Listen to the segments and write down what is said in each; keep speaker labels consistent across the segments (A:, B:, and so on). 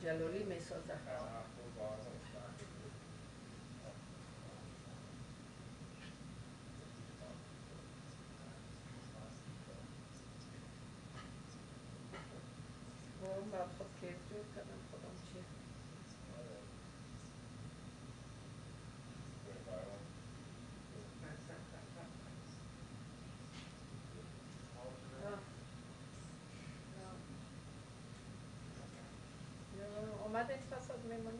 A: جلالی می سازه. اون بعد خود کیف جور کردم خودم چی اومده این فساد میمونی؟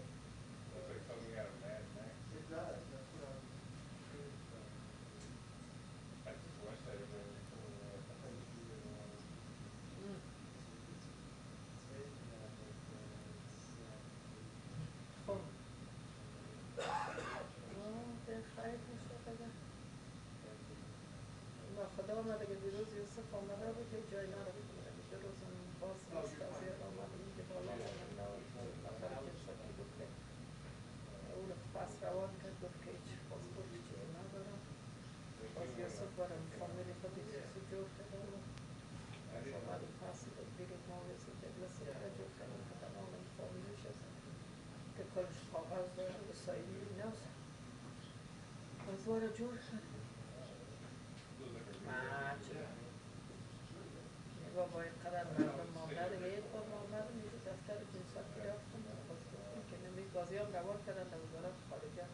A: خب ده خیلی میشه بده با خدا آمده که دیروز یوسف آمده بود که جای نرفت دو روز باز نیست از زیاد آمده میگه بالا آمده نفر جنسکی بود که او رو پس روان کرد گفت که هیچ پاسپورت چیزی ندارم باز یوسف برم فامیلی خودی چیزی جور کرده بود از آمده پس دیگه ما یوسف جلسه را جور کردم که تمام فامیلیش هست که کلش کاغذ داره به سایلی نیست از وارا جور کرد نگاه با این قدر مردم مامده دیگه یک بار مامده میگه دفتر جنساتی رفتم باز گفتم که نمی بازی هم روان کردن در وزارت خارجه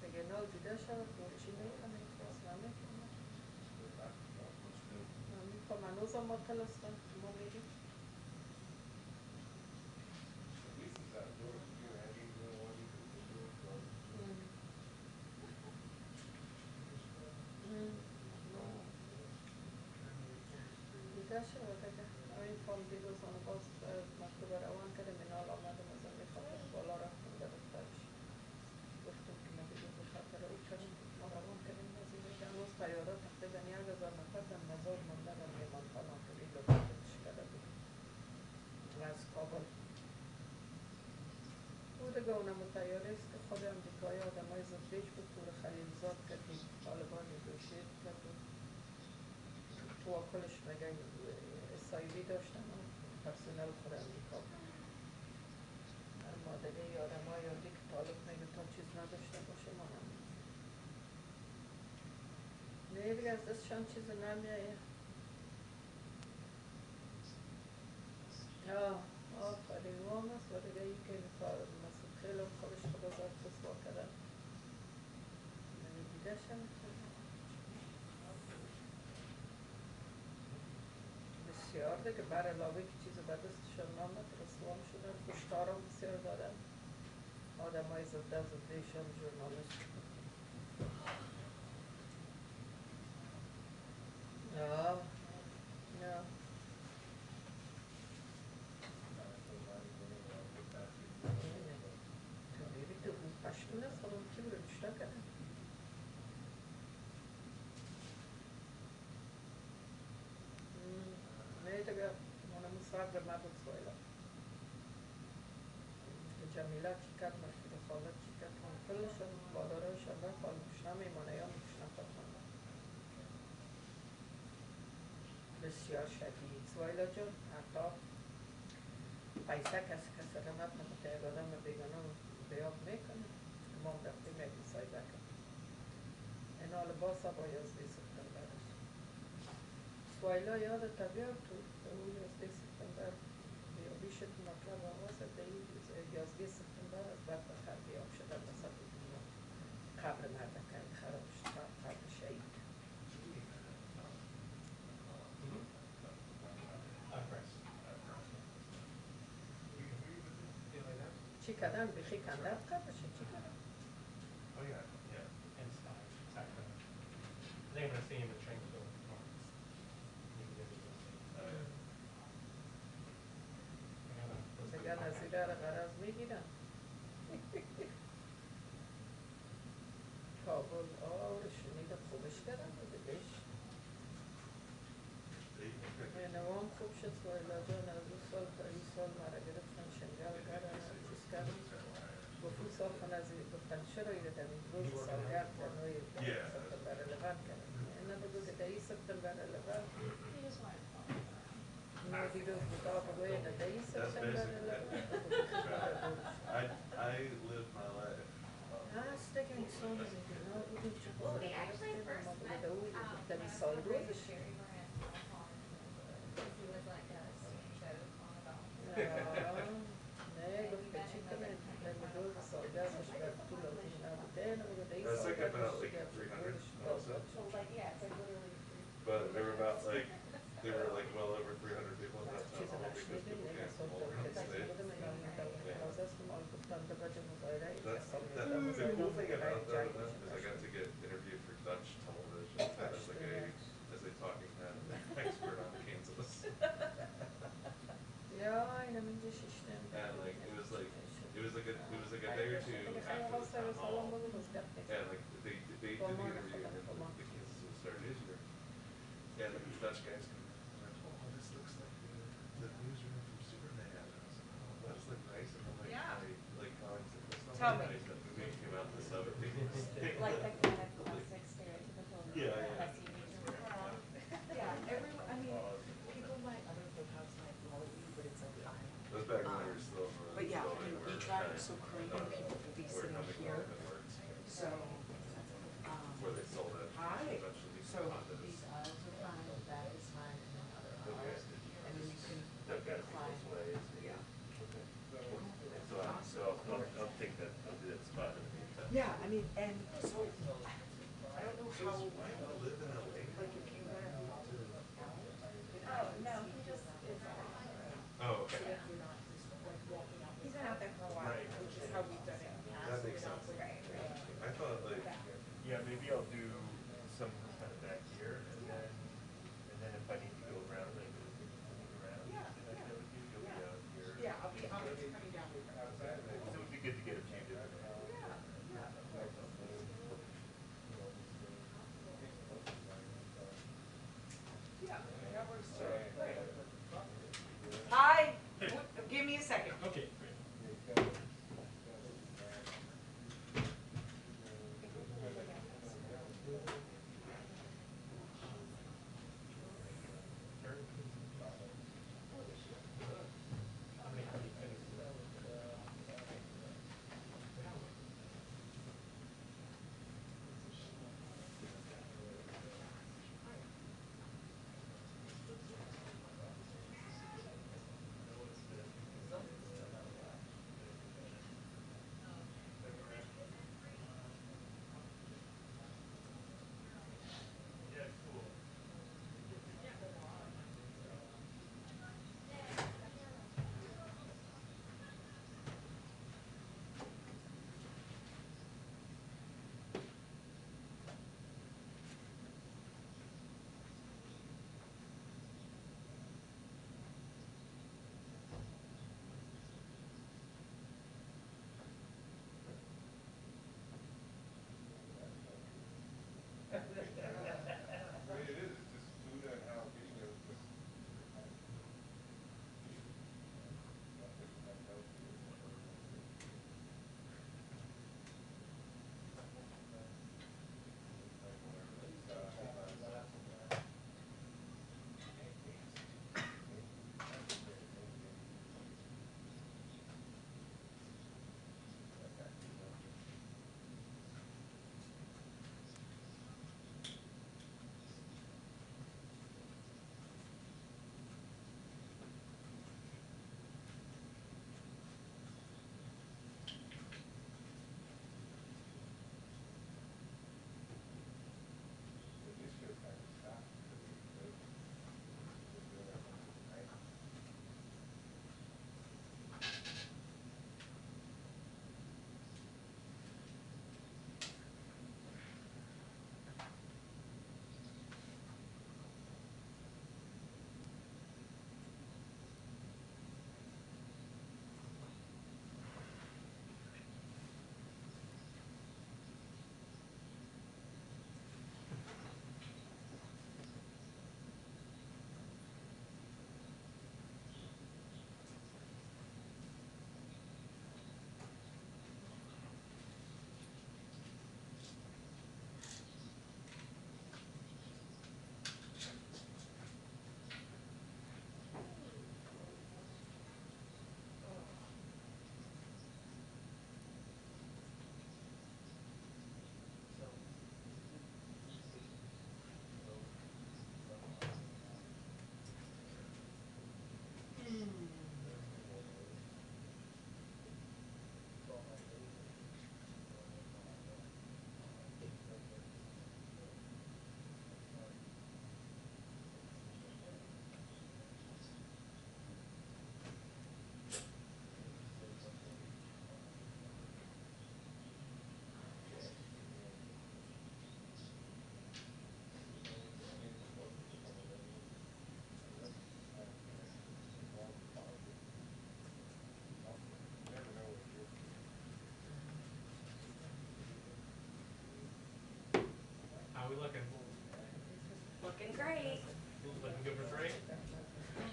A: بگه نال دیده شد چی میکنه باز نمیکنه نمیکنم هنوز هم معطل هستم ما میگیم دیده شد دیگه این فال دیروزان باز مکتوب روان کرده منال آمدم از این خاطر بالا رفتم در دفترش گفتم که ما دیروز خاطر او کردیم ما روان کردیم از این دیگه هنوز طیاره تقریبا 1000 نفر در مزار مانده در میهمانخانه که این لوکیتش کرده بود از کابل او دیگه اونم طیاره است که خود امریکایی آدمای زدبیش بود پور خلیلزاد کردیم طالبان نگوشیت کردیم تو واکلش مگه اسرائیلی داشتن و پرسنل خود امریکا اما دیگه ای آدم های یادی که طالب میگه تا چیز نداشته باشه ما هم نه دیگه از دستشان چیز نمیایه آفرین وام است و دیگه ای که مسئول خیلی خودش خدا زاد رسوا کردن دیده شم بسیار دیگه بر علاوه که چیز به دستشان نامد رسوام شدن کشتارم بسیار دادن آدم های زده زدهشان ژورنالیست نه تو پشتون است خودم کی رو رشته کردن نه دیگه مانم صبر نبود سویلا جمیله چی کرد مشکل خالت چی کرد کلشون بادارایشان رفت آلموش نمیمانه یا میکش نفت مانده بسیار شدید سویلا جان حتی پیسه کسی رمت نمید یک آدم بیگانه بیاب میکنه ما رفتیم یک مصایبه کرد این حال باسا با 11 سپتامبر است سویلا یادت بیاد تو اون 11 سپتامبر بیشت مطلب آواز دهید 11 سپتامبر از بعد بخر بیاب شدن وسط دنیا قبر مردکن خراب شد قبر شهید چی کردن؟ بخی کندن قبرش چی کردن؟
B: Oh yeah, yeah, inside, exactly. They're gonna see him in train so
A: دیگر نزیده را غرض میگیرن کابل رو شنیده خوبش کردن دیگهش نوام خوب شد سویلا جان از اون سال تا این سال مرا گرفتن شنگل کردن چیز کردن گفت اون سال خنازی گفتن چرا ایره در این روز سالگرد کنوی سپتامبر 11 کردن اینا بگو که در این سپتامبر 11 ما دیگه بودا بگوی در این سپتامبر 11
C: there were like well over 300 people in that town hall because people came from all around the state. The cool thing about that event is I got to get interviewed for Dutch television as like as a talking head expert on Kansas. And like it was like a day or two after the town hall. And like they did the interview and the Kansas was started newsroom. And like these Dutch guys come in and they're like, oh, this looks like the newsroom from Superman. And I was like, oh, that's like nice. And I'm like, like comments like, that's not
A: Tell
C: really
A: me.
C: nice. That movie came out in the 70s.
D: Like the kind of classic stereotypical
C: Yeah.
D: messy newsroom.
E: Yeah, everyone, I mean, people might, other folks might call it you, but it's like fine.
C: That was back when we were still in the
E: But yeah,
C: building
E: and
C: where
E: each round is so crazy, people could be
C: we're
E: sitting
C: coming
E: here,
C: home and worked.
E: so,
C: Where they sold it.
E: hi,
C: Eventually
E: so
C: condos.
E: these aisles are fine, the back is fine, and then other aisles, and then you can
F: That guy's
E: recline.
F: both ways.
E: Yeah.
F: So I'll take that, I'll do that spot in the meantime.
E: Yeah, I mean, and so, I don't know how,
C: Why do you live in LA?
E: like, if you went to,
D: Oh, no, he just is,
C: Oh, okay.
E: so that you're not just like walking out.
D: he's been out there for a while,
C: Right.
D: which is how we've done it in the past.
C: That makes sense.
D: Right, right.
C: I thought like,
F: Yeah, maybe I'll do some kind of back here and then if I need to go around, I go look around.
E: Yeah,
F: Like that would be, you'll be
E: yeah.
F: out here.
E: Yeah, I'll be coming down with you.
F: So it would be good to get a few different.
E: Yeah, that works too. Hi, give me a second.
B: Okay, great. How many finishes?
D: Looking great.
B: Looking good for 3?
D: I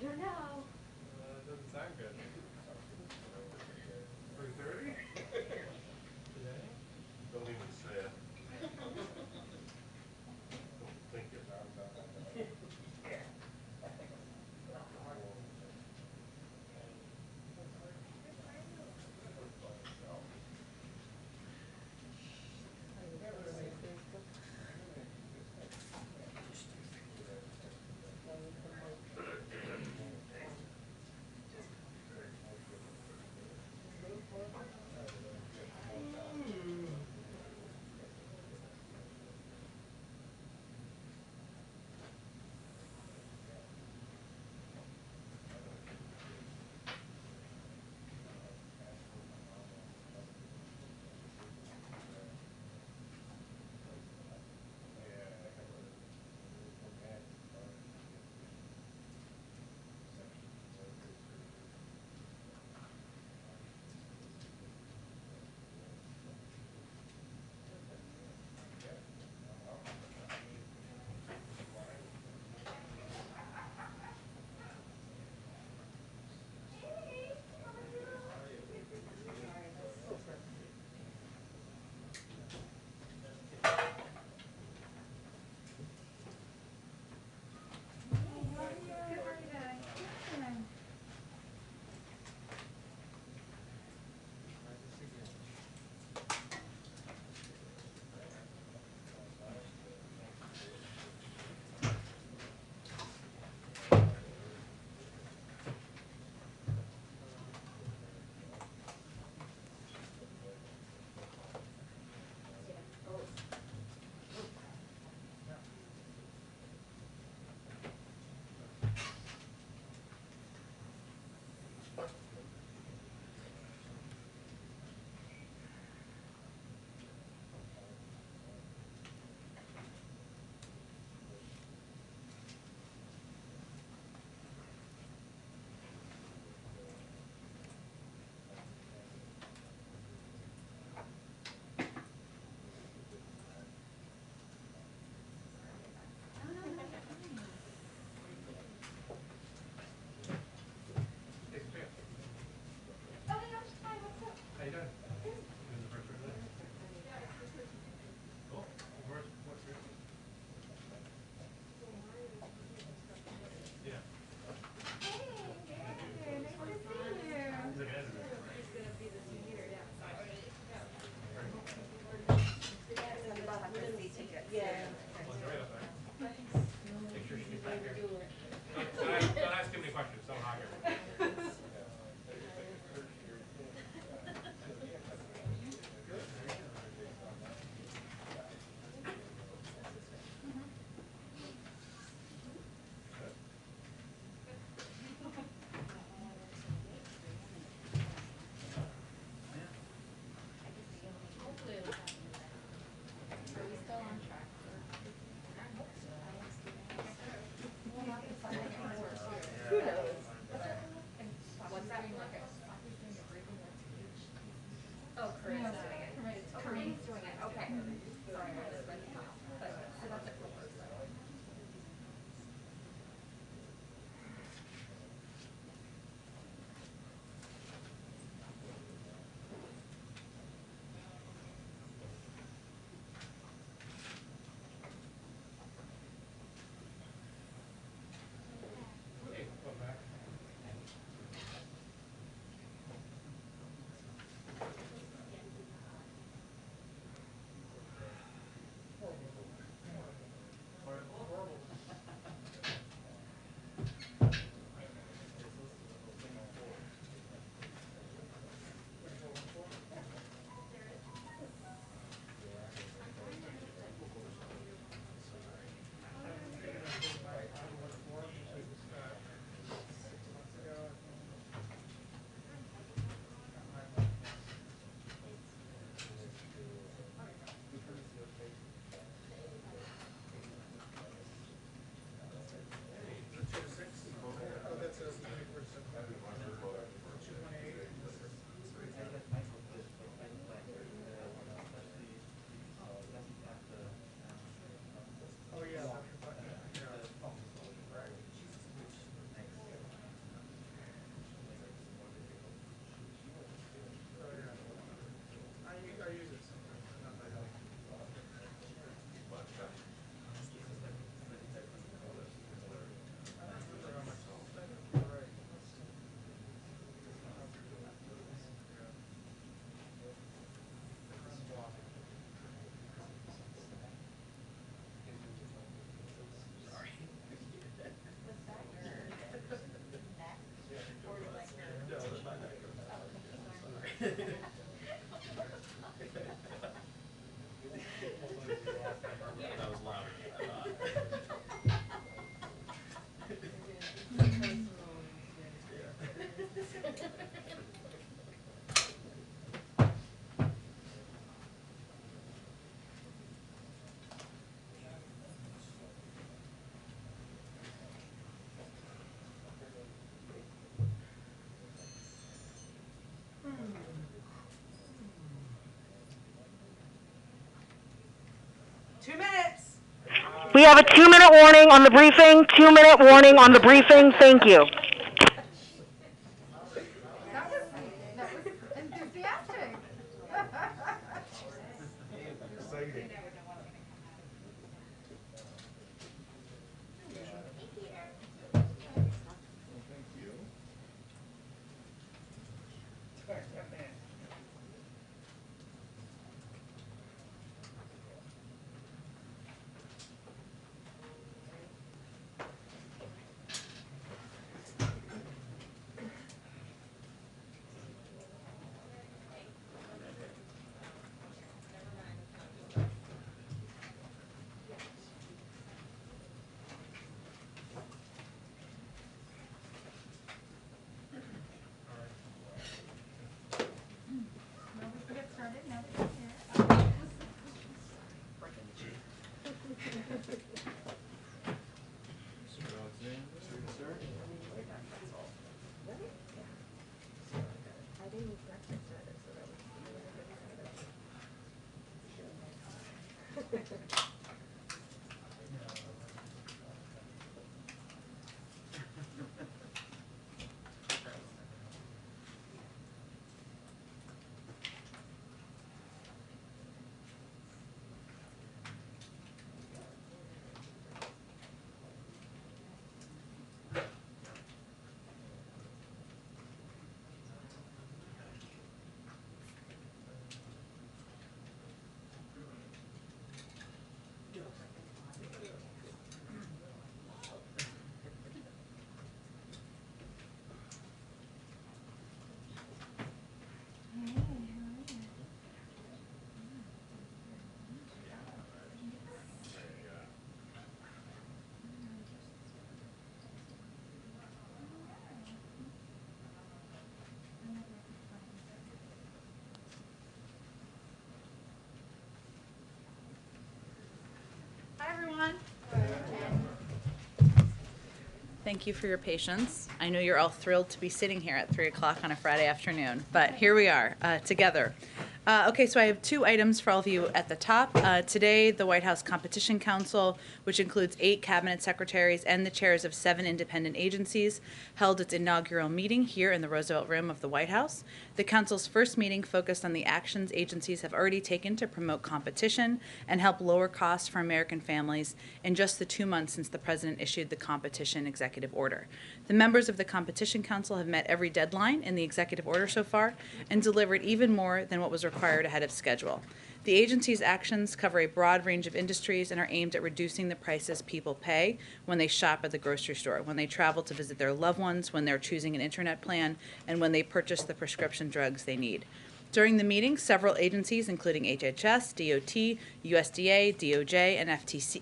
D: don't know.
B: Doesn't sound good. 3:30? Today?
F: Don't even say it. Don't think it.
A: Facebook.
E: 2 minutes.
G: We have a 2-minute warning on the briefing. 2-minute warning on the briefing. Thank you.
D: That was enthusiastic.
F: Exciting.
D: Now we can get started. Now that you're here.
E: I didn't eat breakfast either, so that was
H: Hi, everyone. Thank you for your patience. I know you're all thrilled to be sitting here at 3 o'clock on a Friday afternoon, but here we are together. Okay, so I have 2 items for all of you at the top. Today, the White House Competition Council, which includes 8 cabinet secretaries and the chairs of 7 independent agencies, held its inaugural meeting here in the Roosevelt Room of the White House. The council's first meeting focused on the actions agencies have already taken to promote competition and help lower costs for American families in just the 2 months since the president issued the competition executive order. The members of the Competition Council have met every deadline in the executive order so far and delivered even more than what was required ahead of schedule. The agency's actions cover a broad range of industries and are aimed at reducing the prices people pay when they shop at the grocery store, when they travel to visit their loved ones, when they're choosing an internet plan, and when they purchase the prescription drugs they need. During the meeting, several agencies, including HHS, DOT, USDA, DOJ,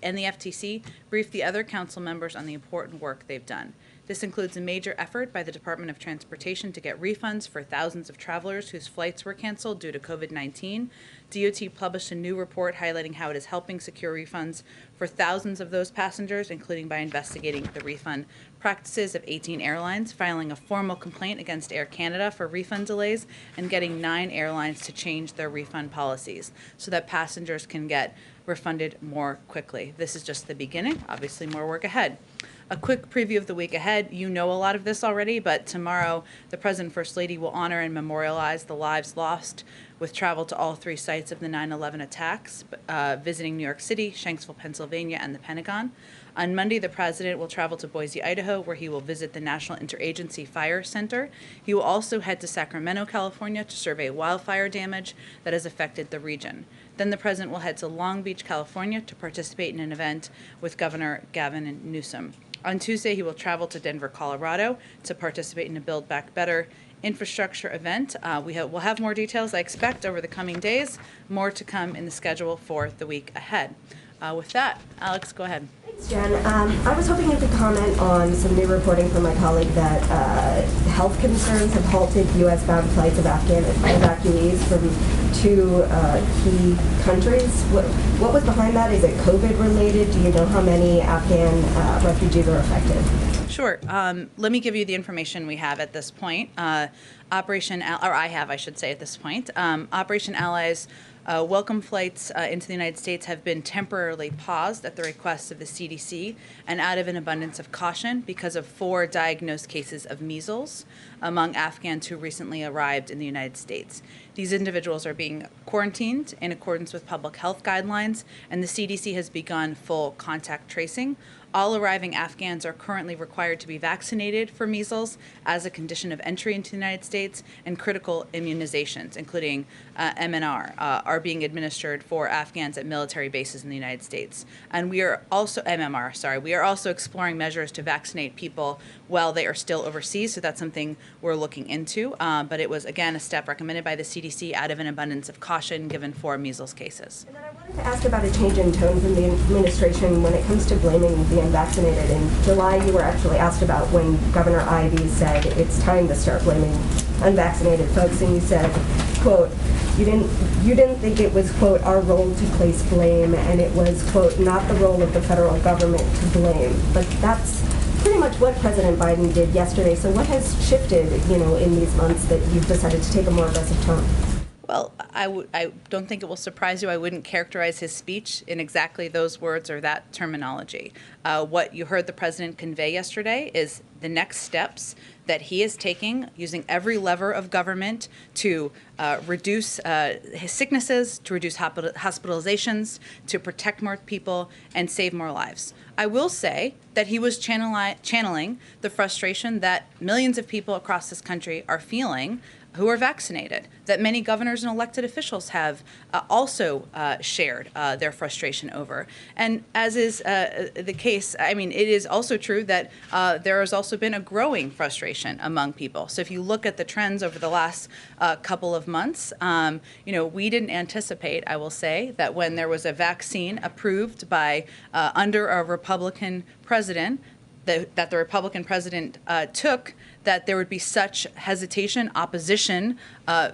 H: and the FTC, briefed the other council members on the important work they've done. This includes a major effort by the Department of Transportation to get refunds for thousands of travelers whose flights were canceled due to COVID-19. DOT published a new report highlighting how it is helping secure refunds for thousands of those passengers, including by investigating the refund practices of 18 airlines, filing a formal complaint against Air Canada for refund delays, and getting 9 airlines to change their refund policies so that passengers can get refunded more quickly. This is just the beginning. Obviously, more work ahead. A quick preview of the week ahead. You know a lot of this already, but tomorrow the President and First Lady will honor and memorialize the lives lost with travel to all 3 sites of the 9/11 attacks, visiting New York City, Shanksville, Pennsylvania, and the Pentagon. On Monday, the President will travel to Boise, Idaho, where he will visit the National Interagency Fire Center. He will also head to Sacramento, California, to survey wildfire damage that has affected the region. Then the President will head to Long Beach, California, to participate in an event with Governor Gavin Newsom. On Tuesday, he will travel to Denver, Colorado, to participate in a Build Back Better infrastructure event. We'll have more details, I expect, over the coming days. More to come in the schedule for the week ahead. With that, Alex, go ahead.
I: Thanks, Jen. I was hoping you could comment on some new reporting from my colleague that health concerns have halted U.S.-bound flights of Afghan evacuees from 2 key countries. What was behind that? Is it COVID-related? Do you know how many Afghan refugees are affected?
H: Sure. Let me give you the information we have at this point. Operation Allies Welcome flights into the United States have been temporarily paused at the request of the CDC and out of an abundance of caution because of 4 diagnosed cases of measles among Afghans who recently arrived in the United States. These individuals are being quarantined in accordance with public health guidelines, and the CDC has begun full contact tracing. All arriving Afghans are currently required to be vaccinated for measles as a condition of entry into the United States, and critical immunizations, including MNR, are being administered for Afghans at military bases in the United States. And we are also, MMR, sorry, we are also exploring measures to vaccinate people while they are still overseas, so that's something we're looking into. But it was, again, a step recommended by the CDC out of an abundance of caution given 4 measles cases.
I: And then I wanted to ask about a change in tone from the administration when it comes to blaming the unvaccinated. In July, you were actually asked about when Governor Ivey said it's time to start blaming unvaccinated folks, and you said, quote, you didn't think it was, quote, our role to place blame, and it was, quote, not the role of the federal government to blame. But that's pretty much what President Biden did yesterday. So what has shifted, in these months that you've decided to take a more aggressive tone?
H: Well, I don't think it will surprise you. I wouldn't characterize his speech in exactly those words or that terminology. What you heard the president convey yesterday is the next steps that he is taking, using every lever of government to reduce his sicknesses, to reduce hospitalizations, to protect more people, and save more lives. I will say that he was channeling the frustration that millions of people across this country are feeling who are vaccinated, that many governors and elected officials have also shared their frustration over. And as is the case, I mean, it is also true that there has also been a growing frustration among people. So if you look at the trends over the last couple of months, we didn't anticipate, I will say, that when there was a vaccine approved by under a Republican president, that the Republican president took, that there would be such hesitation, opposition,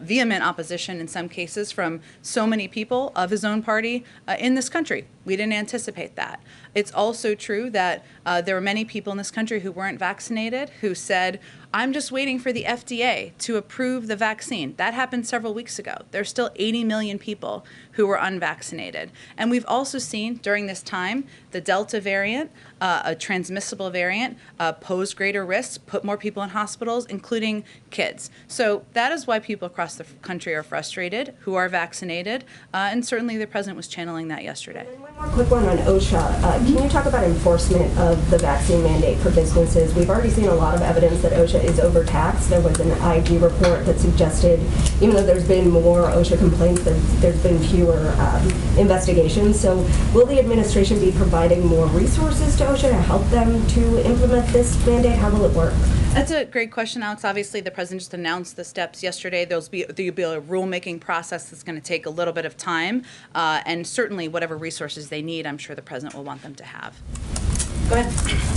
H: vehement opposition in some cases from so many people of his own party in this country. We didn't anticipate that. It's also true that there were many people in this country who weren't vaccinated who said, I'm just waiting for the FDA to approve the vaccine. That happened several weeks ago. There's still 80 million people who were unvaccinated. And we've also seen during this time the Delta variant, a transmissible variant, pose greater risks, put more people in hospitals, including kids. So that is why people across the country are frustrated, who are vaccinated, and certainly the president was channeling that yesterday.
I: And one more quick one on OSHA. Can you talk about enforcement of the vaccine mandate for businesses? We've already seen a lot of evidence that OSHA is overtaxed. There was an IG report that suggested, even though there's been more OSHA complaints, there's been fewer investigations. So will the administration be providing more resources to OSHA to help them to implement this mandate? How will it work?
H: That's a great question, Alex. Obviously, the president just announced the steps yesterday. There'll be a rulemaking process that's going to take a little bit of time, and certainly whatever resources they need, I'm sure the president will want them to have.
E: Go ahead.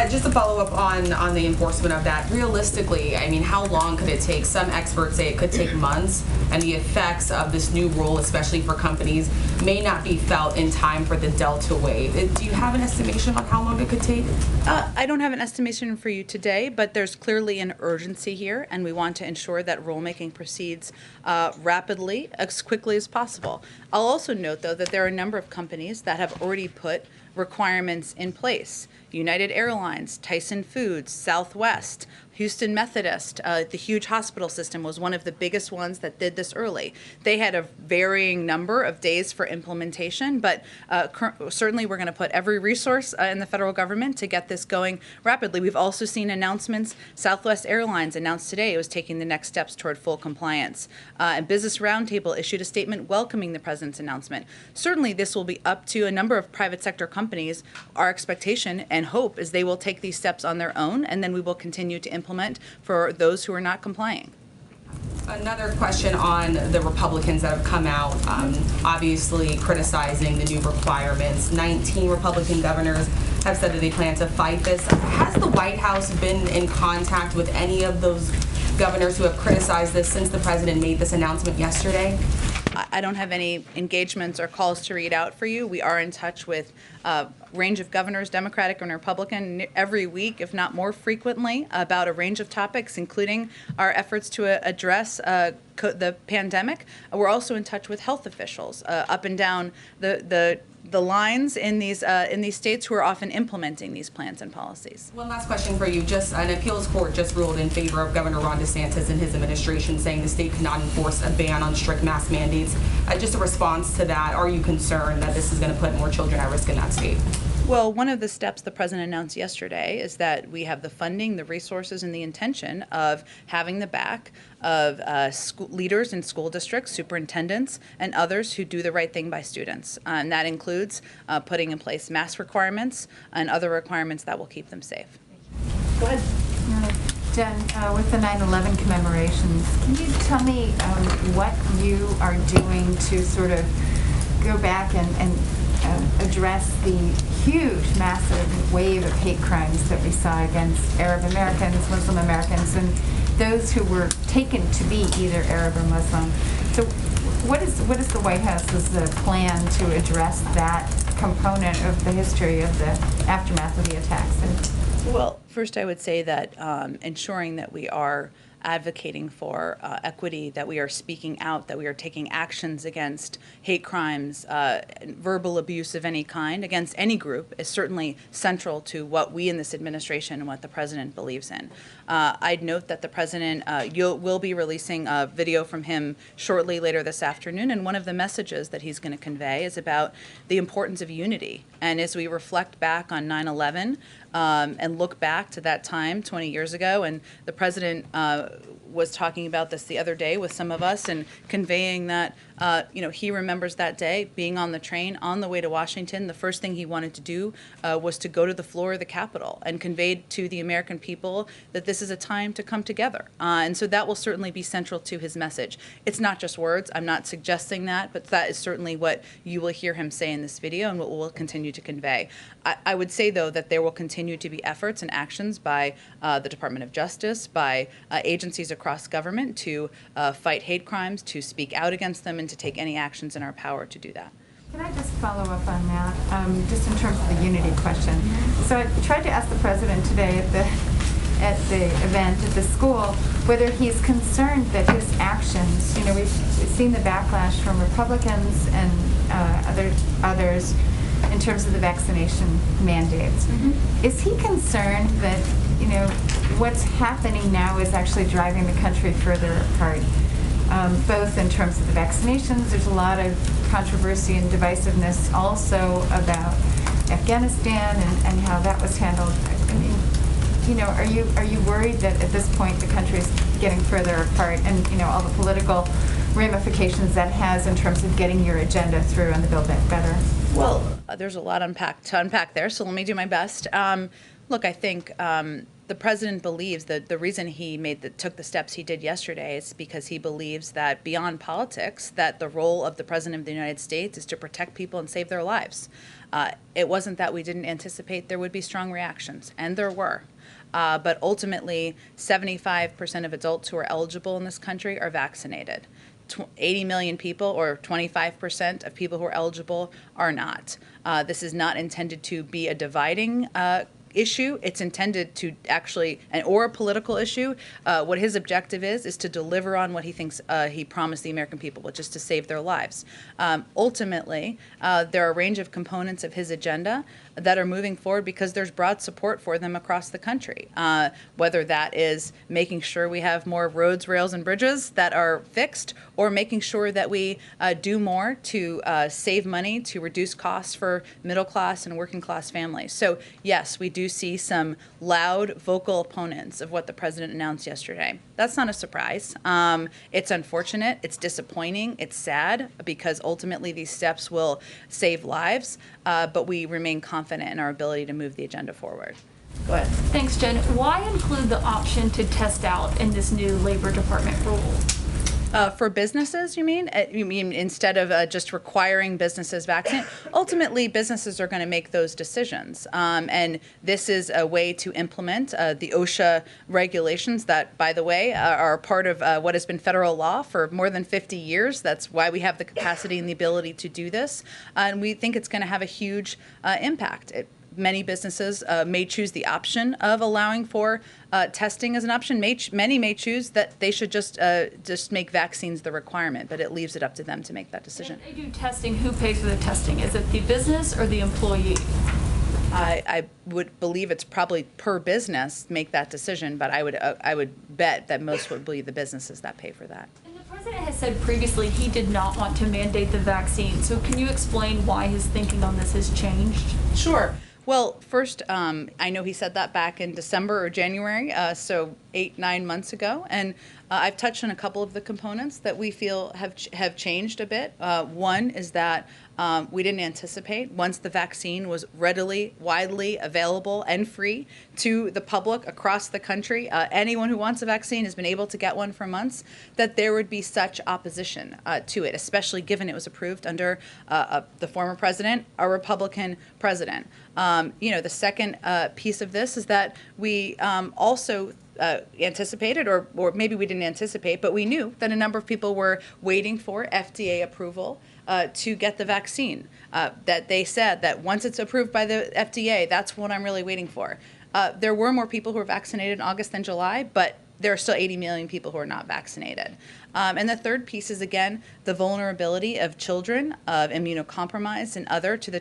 E: Just to follow up on the enforcement of that, realistically, I mean, how long could it take? Some experts say it could take months, and the effects of this new rule, especially for companies, may not be felt in time for the Delta wave. Do you have an estimation on how long it could take?
H: I don't have an estimation for you today, but there's clearly an urgency here, and we want to ensure that rulemaking proceeds rapidly, as quickly as possible. I'll also note, though, that there are a number of companies that have already put requirements in place. United Airlines, Tyson Foods, Southwest, Houston Methodist, the huge hospital system was one of the biggest ones that did this early. They had a varying number of days for implementation, but certainly we're going to put every resource in the federal government to get this going rapidly. We've also seen announcements. Southwest Airlines announced today it was taking the next steps toward full compliance. And Business Roundtable issued a statement welcoming the president's announcement. Certainly this will be up to a number of private sector companies. Our expectation and hope is they will take these steps on their own, and then we will continue to implement for those who are not complying.
E: Another question on the Republicans that have come out, obviously criticizing the new requirements. 19 Republican governors have said that they plan to fight this. Has the White House been in contact with any of those governors who have criticized this since the president made this announcement yesterday?
H: I don't have any engagements or calls to read out for you. We are in touch with a range of governors, Democratic and Republican, every week, if not more frequently, about a range of topics, including our efforts to address the pandemic. We're also in touch with health officials up and down the lines in these states who are often implementing these plans and policies.
E: One last question for you. Just an appeals court just ruled in favor of Governor Ron DeSantis and his administration, saying the state cannot enforce a ban on strict mask mandates. Just a response to that, are you concerned that this is going to put more children at risk in that state?
H: Well, one of the steps the president announced yesterday is that we have the funding, the resources, and the intention of having the back of school leaders in school districts, superintendents, and others who do the right thing by students. And that includes putting in place mask requirements and other requirements that will keep them safe. Go ahead.
D: Jen, with the 9/11 commemorations, can you tell me what you are doing to sort of go back and address the huge, massive wave of hate crimes that we saw against Arab Americans, Muslim Americans, and those who were taken to be either Arab or Muslim? So what is the White House's plan to address that component of the history of the aftermath of the attacks?
H: Well, first I would say that ensuring that we are advocating for equity, that we are speaking out, that we are taking actions against hate crimes, verbal abuse of any kind, against any group, is certainly central to what we in this administration and what the president believes in. I'd note that the president will be releasing a video from him shortly later this afternoon, and one of the messages that he's going to convey is about the importance of unity. And as we reflect back on 9/11 and look back to that time 20 years ago, and the president was talking about this the other day with some of us and conveying that he remembers that day being on the train on the way to Washington. The first thing he wanted to do was to go to the floor of the Capitol and convey to the American people that this is a time to come together. And so that will certainly be central to his message. It's not just words. I'm not suggesting that, but that is certainly what you will hear him say in this video and what we'll continue to convey. I would say, though, that there will continue to be efforts and actions by the Department of Justice, by agencies across government to fight hate crimes, to speak out against them, and to take any actions in our power to do that.
D: Can I just follow up on that, just in terms of the unity question? So I tried to ask the president today at the event at the school whether he's concerned that his actions, we've seen the backlash from Republicans and others in terms of the vaccination mandates. Is he concerned that, what's happening now is actually driving the country further apart? Both in terms of the vaccinations, there's a lot of controversy and divisiveness also about Afghanistan and how that was handled. I mean, are you worried that at this point the country is getting further apart and, all the political ramifications that has in terms of getting your agenda through on the Build Back Better?
H: Well, there's a lot to unpack there, so let me do my best. Look, I think the president believes that the reason he took the steps he did yesterday is because he believes that beyond politics, that the role of the president of the United States is to protect people and save their lives. It wasn't that we didn't anticipate there would be strong reactions, and there were. But ultimately, 75% of adults who are eligible in this country are vaccinated. 80 million people, or 25% of people who are eligible, are not. This is not intended to be a dividing issue. It's intended to actually, or a political issue. What his objective is to deliver on what he thinks he promised the American people, which is to save their lives. Ultimately, there are a range of components of his agenda that are moving forward because there's broad support for them across the country. Whether that is making sure we have more roads, rails, and bridges that are fixed, or making sure that we do more to save money, to reduce costs for middle class and working class families. So yes, we do see some loud, vocal opponents of what the president announced yesterday. That's not a surprise. It's unfortunate, it's disappointing, it's sad, because ultimately these steps will save lives, but we remain confident in our ability to move the agenda forward. Go ahead.
J: Thanks, Jen. Why include the option to test out in this new Labor Department rule?
H: For businesses, you mean? You mean instead of just requiring businesses vaccinate? Ultimately, businesses are going to make those decisions. And this is a way to implement the OSHA regulations that, by the way, are part of what has been federal law for more than 50 years. That's why we have the capacity and the ability to do this. And we think it's going to have a huge impact. Many businesses may choose the option of allowing for testing as an option. Many may choose that they should just make vaccines the requirement, but it leaves it up to them to make that decision.
J: When they do testing, who pays for the testing? Is it the business or the employee?
H: I would believe it's probably per business make that decision, but I would bet that most would be the businesses that pay for that.
J: And the president has said previously he did not want to mandate the vaccine. So can you explain why his thinking on this has changed?
H: Sure. Well, first, I know he said that back in December or January, so 8-9 months ago, and I've touched on a couple of the components that we feel have changed a bit. One is that we didn't anticipate, once the vaccine was readily, widely available and free to the public across the country, anyone who wants a vaccine has been able to get one for months, that there would be such opposition to it, especially given it was approved under the former president, a Republican president. The second piece of this is that we also anticipated, or maybe we didn't anticipate, but we knew that a number of people were waiting for FDA approval to get the vaccine. That they said that once it's approved by the FDA, that's what I'm really waiting for. There were more people who were vaccinated in August than July, but there are still 80 million people who are not vaccinated. And the third piece is, again, the vulnerability of children, of immunocompromised and other to the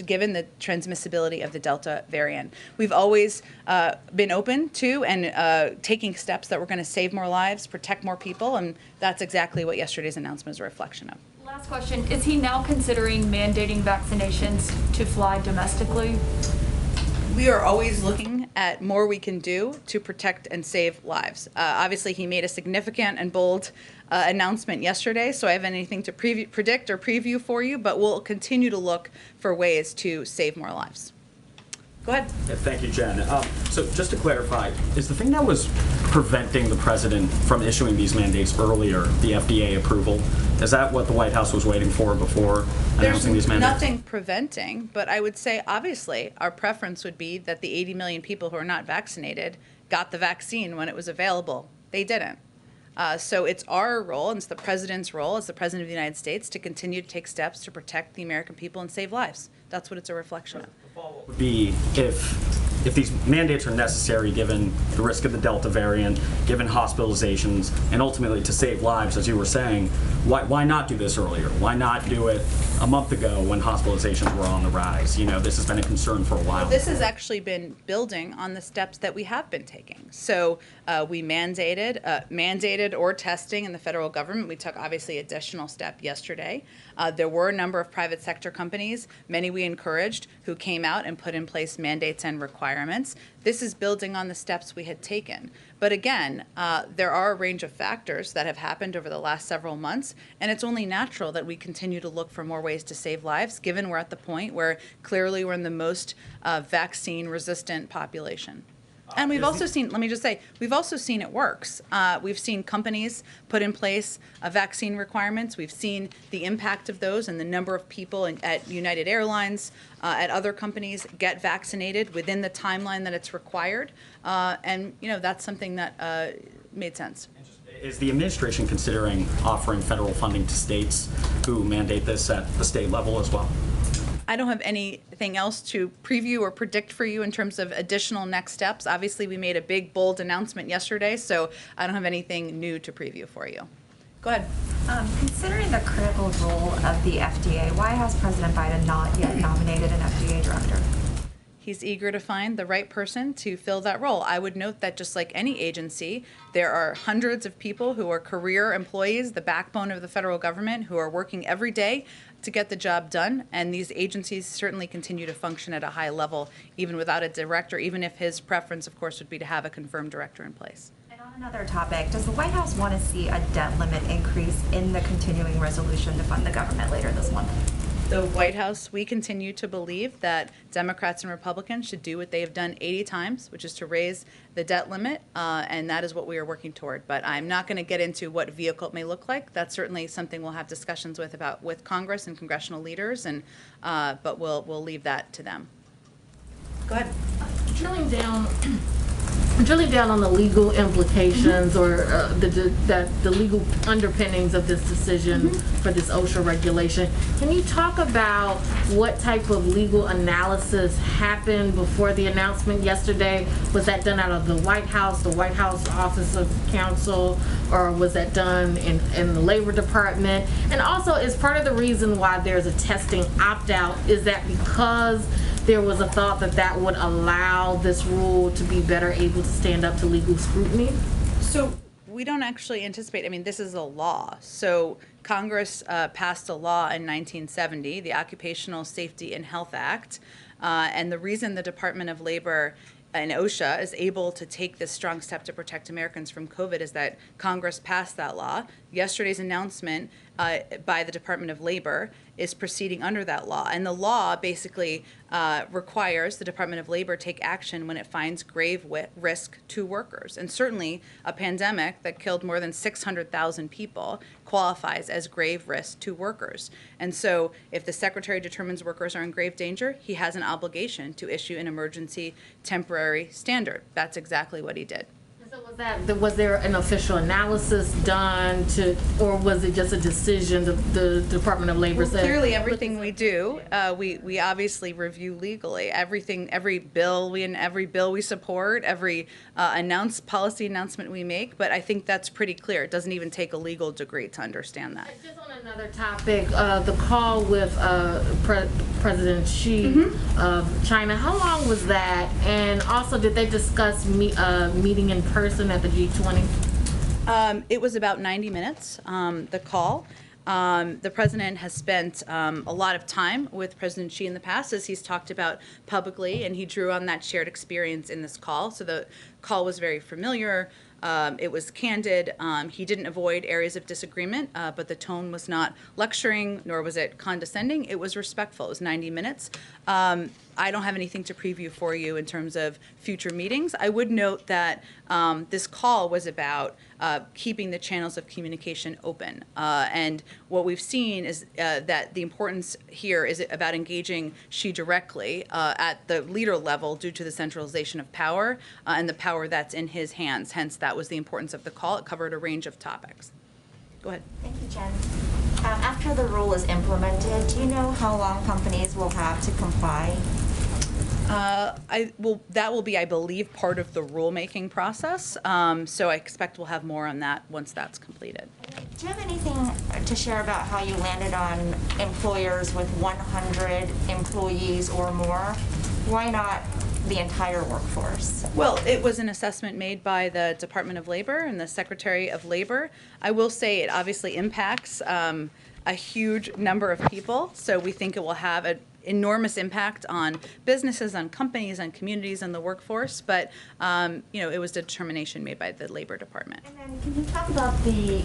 H: given the transmissibility of the Delta variant. We've always been open to and taking steps that we're going to save more lives, protect more people, and that's exactly what yesterday's announcement is a reflection of.
J: Last question, is he now considering mandating vaccinations to fly domestically?
H: We are always looking at more we can do to protect and save lives. Obviously, he made a significant and bold announcement yesterday, so I haven't anything to predict or preview for you, but we'll continue to look for ways to save more lives. Go ahead.
K: Yeah, thank you, Jen. So just to clarify, is the thing that was preventing the president from issuing these mandates earlier the FDA approval? Is that what the White House was waiting for before announcing these mandates?
H: There's nothing preventing, but I would say, obviously, our preference would be that the 80 million people who are not vaccinated got the vaccine when it was available. They didn't. So it's our role, and it's the president's role as the president of the United States to continue to take steps to protect the American people and save lives. That's what it's a reflection of.
K: The follow-up would be if these mandates are necessary given the risk of the Delta variant, given hospitalizations, and ultimately to save lives, as you were saying, why not do this earlier? Why not do it a month ago when hospitalizations were on the rise? You know, this has been a concern for a while.
H: Well, this has actually been building on the steps that we have been taking. So we mandated or testing in the federal government. We took obviously additional step yesterday. There were a number of private sector companies, many we encouraged, who came out and put in place mandates and requirements. This is building on the steps we had taken. But again, there are a range of factors that have happened over the last several months, and it's only natural that we continue to look for more ways to save lives, given we're at the point where clearly we're in the most vaccine-resistant population. And we've also seen, let me just say, we've also seen it works. We've seen companies put in place vaccine requirements. We've seen the impact of those and the number of people at United Airlines, at other companies get vaccinated within the timeline that it's required. And, you know, that's something that made sense.
K: Is the administration considering offering federal funding to states who mandate this at the state level as well?
H: I don't have anything else to preview or predict for you in terms of additional next steps. Obviously, we made a big, bold announcement yesterday, so I don't have anything new to preview for you. Go ahead.
L: Considering the critical role of the FDA, why has President Biden not yet nominated an FDA director?
H: He's eager to find the right person to fill that role. I would note that just like any agency, there are hundreds of people who are career employees, the backbone of the federal government, who are working every day to get the job done. And these agencies certainly continue to function at a high level, even without a director, even if his preference, of course, would be to have a confirmed director in place.
L: And on another topic, does the White House want to see a debt limit increase in the continuing resolution to fund the government later this month?
H: the White House, we continue to believe that Democrats and Republicans should do what they have done 80 times, which is to raise the debt limit, and that is what we are working toward. But I'm not going to get into what vehicle it may look like. That's certainly something we'll have discussions with Congress and congressional leaders, and but we'll leave that to them. Go ahead.
M: Drilling down on the legal implications or the legal underpinnings of this decision for this OSHA regulation. Can you talk about what type of legal analysis happened before the announcement yesterday? Was that done out of the White House Office of Counsel, or was that done in the Labor Department? And also, is part of the reason why there's a testing opt-out, is that because there was a thought that would allow this rule to be better able to stand up to legal scrutiny?
H: So we don't actually anticipate, I mean, this is a law. So Congress passed a law in 1970, the Occupational Safety and Health Act, and the reason the Department of Labor and OSHA is able to take this strong step to protect Americans from COVID is that Congress passed that law. Yesterday's announcement by the Department of Labor is proceeding under that law. And the law basically requires the Department of Labor take action when it finds grave risk to workers. And certainly a pandemic that killed more than 600,000 people qualifies as grave risk to workers. And so if the Secretary determines workers are in grave danger, he has an obligation to issue an emergency temporary standard. That's exactly what he did.
M: So was there an official analysis done or was it just a decision the Department of Labor said?
H: Clearly, everything we do, we obviously review legally. Every bill we support, every policy announcement we make. But I think that's pretty clear. It doesn't even take a legal degree to understand that.
M: Just on another topic, the call with President Xi of China. How long was that? And also, did they discuss meeting in person at the G20?
H: It was about 90 minutes, the call. The president has spent a lot of time with President Xi in the past, as he's talked about publicly, and he drew on that shared experience in this call. So the call was very familiar. It was candid. He didn't avoid areas of disagreement, but the tone was not lecturing, nor was it condescending. It was respectful. It was 90 minutes. I don't have anything to preview for you in terms of future meetings. I would note that this call was about keeping the channels of communication open. And what we've seen is that the importance here is about engaging Xi directly at the leader level due to the centralization of power and the power that's in his hands. Hence, that was the importance of the call. It covered a range of topics. Go ahead.
L: Thank you, Jen. After the rule is implemented, do you know how long companies will have to comply?
H: That will be, I believe, part of the rulemaking process. So I expect we'll have more on that once that's completed.
L: Do you have anything to share about how you landed on employers with 100 employees or more? Why not the entire workforce?
H: Well, it was an assessment made by the Department of Labor and the Secretary of Labor. I will say it obviously impacts a huge number of people, so we think it will have an enormous impact on businesses, on companies, on communities, and the workforce, but it was a determination made by the Labor Department.
L: And then can you talk about the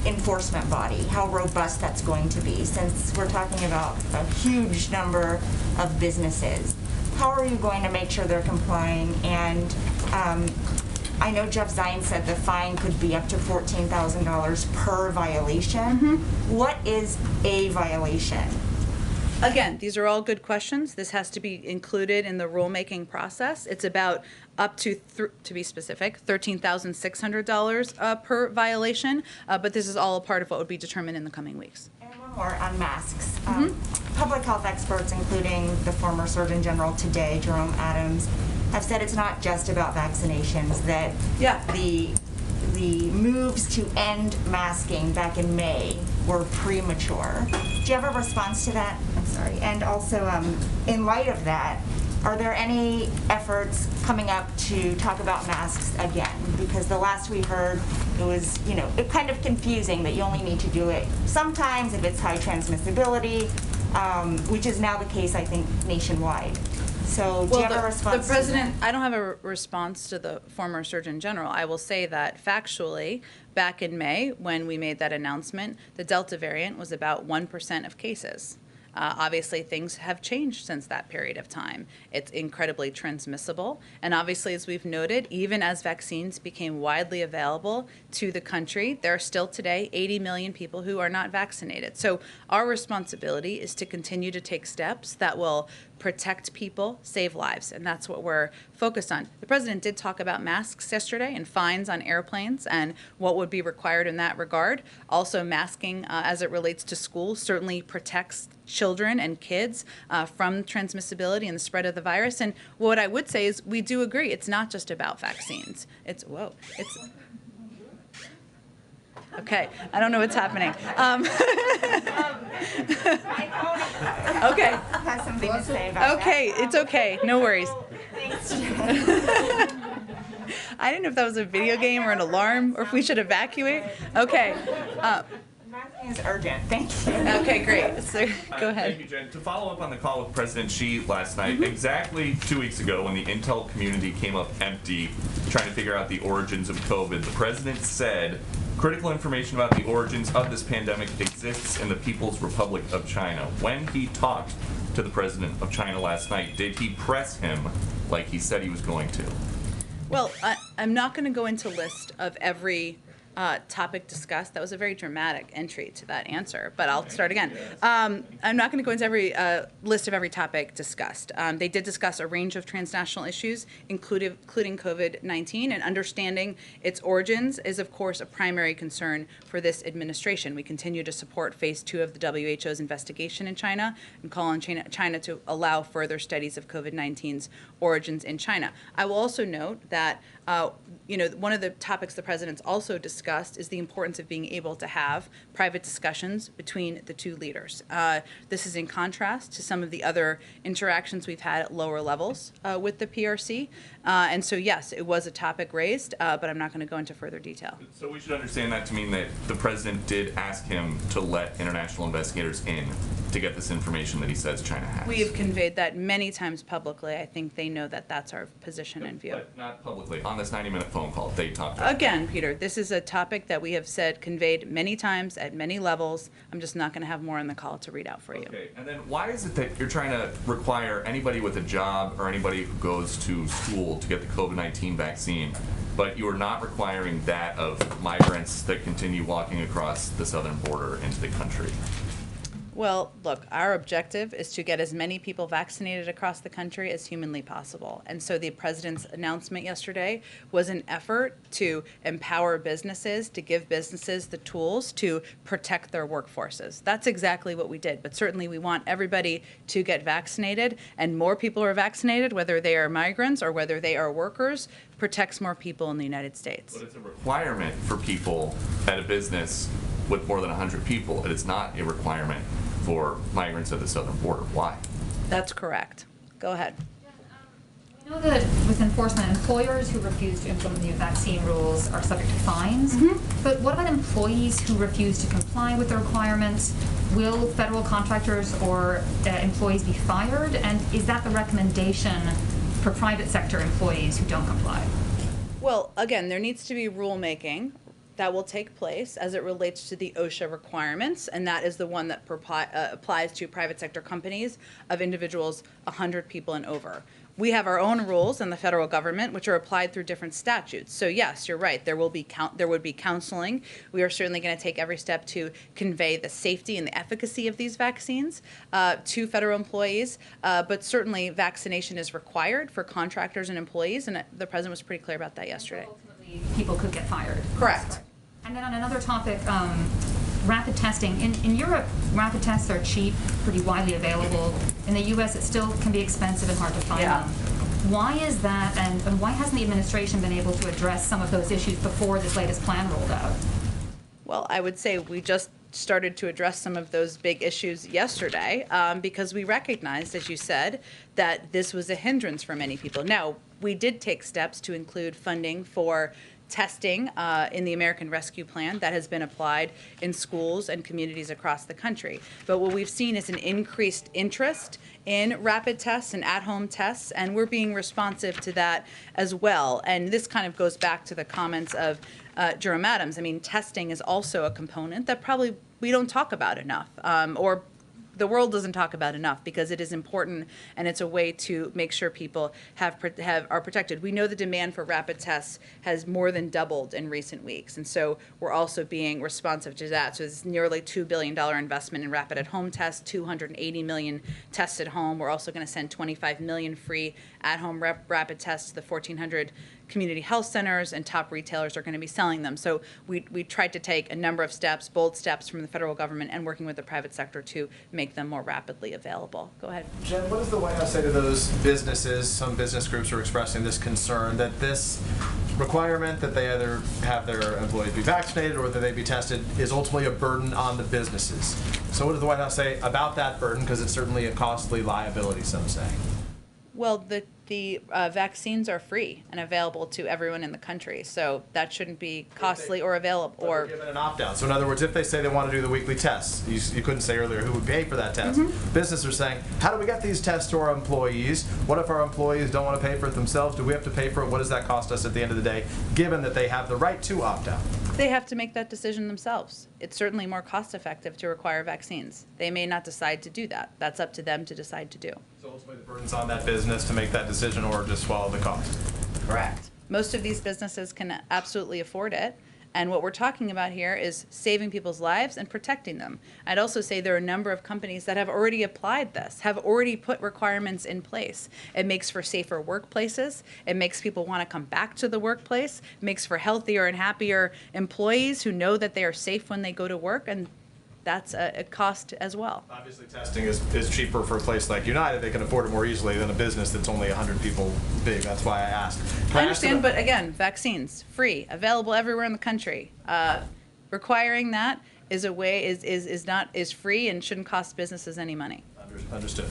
L: enforcement body, how robust that's going to be, since we're talking about a huge number of businesses? How are you going to make sure they're complying? And I know Jeff Zients said the fine could be up to $14,000 per violation. What is a violation?
H: Again, these are all good questions. This has to be included in the rulemaking process. It's about up to be specific, $13,600 per violation, but this is all a part of what would be determined in the coming weeks.
L: And one more on masks. Public health experts, including the former Surgeon General today, Jerome Adams, have said it's not just about vaccinations, that the moves to end masking back in May were premature. Do you have a response to that? I'm sorry. And also, in light of that, are there any efforts coming up to talk about masks again? Because the last we heard, it was, it kind of confusing that you only need to do it sometimes if it's high transmissibility, which is now the case, I think, nationwide. So do you have a response
H: the president, I don't have a response to the former Surgeon General. I will say that factually, back in May, when we made that announcement, the Delta variant was about 1% of cases. Obviously, things have changed since that period of time. It's incredibly transmissible. And obviously, as we've noted, even as vaccines became widely available to the country, there are still today 80 million people who are not vaccinated. So our responsibility is to continue to take steps that will protect people, save lives, and that's what we're focused on. The president did talk about masks yesterday and fines on airplanes and what would be required in that regard. Also, masking as it relates to schools certainly protects children and kids from transmissibility and the spread of the virus. And what I would say is we do agree it's not just about vaccines. It's okay, I don't know what's happening. Okay.
L: Has something to say about
H: okay,
L: that.
H: it's okay. No worries.
L: Thanks,
H: I didn't know if that was a video game or an alarm or if we should evacuate. Okay.
L: Masking is urgent. Thank you.
H: Okay, great. So, go ahead.
N: Thank you, Jen. To follow up on the call with President Xi last night, exactly 2 weeks ago when the intel community came up empty trying to figure out the origins of COVID, the president said, critical information about the origins of this pandemic exists in the People's Republic of China. When he talked to the president of China last night, did he press him like he said he was going to?
H: Well, I'm not going to go into a list of every topic discussed. That was a very dramatic entry to that answer, but I'll start again. I'm not going to go into every list of every topic discussed. They did discuss a range of transnational issues, including COVID-19, and understanding its origins is, of course, a primary concern for this administration. We continue to support phase 2 of the WHO's investigation in China and call on China to allow further studies of COVID-19's origins in China. I will also note that one of the topics the president's also discussed is the importance of being able to have private discussions between the two leaders. This is in contrast to some of the other interactions we've had at lower levels with the PRC. And so, yes, it was a topic raised, but I'm not going to go into further detail.
N: So we should understand that to mean that the president did ask him to let international investigators in to get this information that he says China has.
H: We have conveyed that many times publicly. I think they know that that's our position and view.
N: But not publicly. On this 90-minute phone call, they talked about
H: Again, Peter, this is a topic that we have said conveyed many times at many levels. I'm just not going to have more on the call to read out for you.
N: Okay, and then why is it that you're trying to require anybody with a job or anybody who goes to school to get the COVID-19 vaccine, but you are not requiring that of migrants that continue walking across the southern border into the country?
H: Well, look, our objective is to get as many people vaccinated across the country as humanly possible. And so the president's announcement yesterday was an effort to empower businesses, to give businesses the tools to protect their workforces. That's exactly what we did. But certainly we want everybody to get vaccinated, and more people are vaccinated, whether they are migrants or whether they are workers, protects more people in the United States.
N: But it's a requirement for people at a business with more than 100 people. It is not a requirement for migrants at the southern border. Why?
H: That's correct. Go ahead.
O: We know that with enforcement, employers who refuse to implement the vaccine rules are subject to fines. But what about employees who refuse to comply with the requirements? Will federal contractors or employees be fired? And is that the recommendation for private sector employees who don't comply?
H: Well, again, there needs to be rulemaking that will take place as it relates to the OSHA requirements, and that is the one that applies to private sector companies of individuals 100 people and over. We have our own rules in the federal government, which are applied through different statutes. So yes, you're right. There would be counseling. We are certainly going to take every step to convey the safety and the efficacy of these vaccines to federal employees. But certainly, vaccination is required for contractors and employees, and the president was pretty clear about that yesterday.
O: Ultimately, people could get fired.
H: Correct.
O: And then on another topic, rapid testing. In Europe, rapid tests are cheap, pretty widely available. In the U.S., it still can be expensive and hard to find them. Why is that, and why hasn't the administration been able to address some of those issues before this latest plan rolled out?
H: Well, I would say we just started to address some of those big issues yesterday because we recognized, as you said, that this was a hindrance for many people. Now, we did take steps to include funding for testing in the American Rescue Plan that has been applied in schools and communities across the country. But what we've seen is an increased interest in rapid tests and at-home tests, and we're being responsive to that as well. And this kind of goes back to the comments of Jerome Adams. I mean, testing is also a component that probably we don't talk about enough, or the world doesn't talk about enough, because it is important, and it's a way to make sure people are protected. We know the demand for rapid tests has more than doubled in recent weeks, and so we're also being responsive to that. So it's nearly $2 billion investment in rapid at-home tests, 280 million tests at home. We're also going to send 25 million free at-home rapid tests to the 1,400 community health centers, and top retailers are going to be selling them. So we tried to take a number of steps, bold steps from the federal government and working with the private sector to make them more rapidly available. Go ahead.
P: Jen, what does the White House say to those businesses? Some business groups are expressing this concern that this requirement that they either have their employees be vaccinated or that they be tested is ultimately a burden on the businesses. So what does the White House say about that burden? Because it's certainly a costly liability, some say.
H: Well, the vaccines are free and available to everyone in the country, so that shouldn't be costly or available. Or
P: given an opt-out. So in other words, if they say they want to do the weekly tests, you couldn't say earlier who would pay for that test. Businesses are saying, how do we get these tests to our employees? What if our employees don't want to pay for it themselves? Do we have to pay for it? What does that cost us at the end of the day, given that they have the right to opt out?
H: They have to make that decision themselves. It's certainly more cost-effective to require vaccines. They may not decide to do that. That's up to them to decide to do.
P: So ultimately the burden's on that business to make that decision or just swallow the cost.
H: Correct. Most of these businesses can absolutely afford it. And what we're talking about here is saving people's lives and protecting them. I'd also say there are a number of companies that have already applied this, have already put requirements in place. It makes for safer workplaces. It makes people want to come back to the workplace. It makes for healthier and happier employees who know that they are safe when they go to work, and that's a cost as well.
P: Obviously testing is cheaper for a place like United. They can afford it more easily than a business that's only 100 people big. That's why I asked.
H: I understand, but again, vaccines, free, available everywhere in the country. Requiring that is a way, is free and shouldn't cost businesses any money.
P: Understood.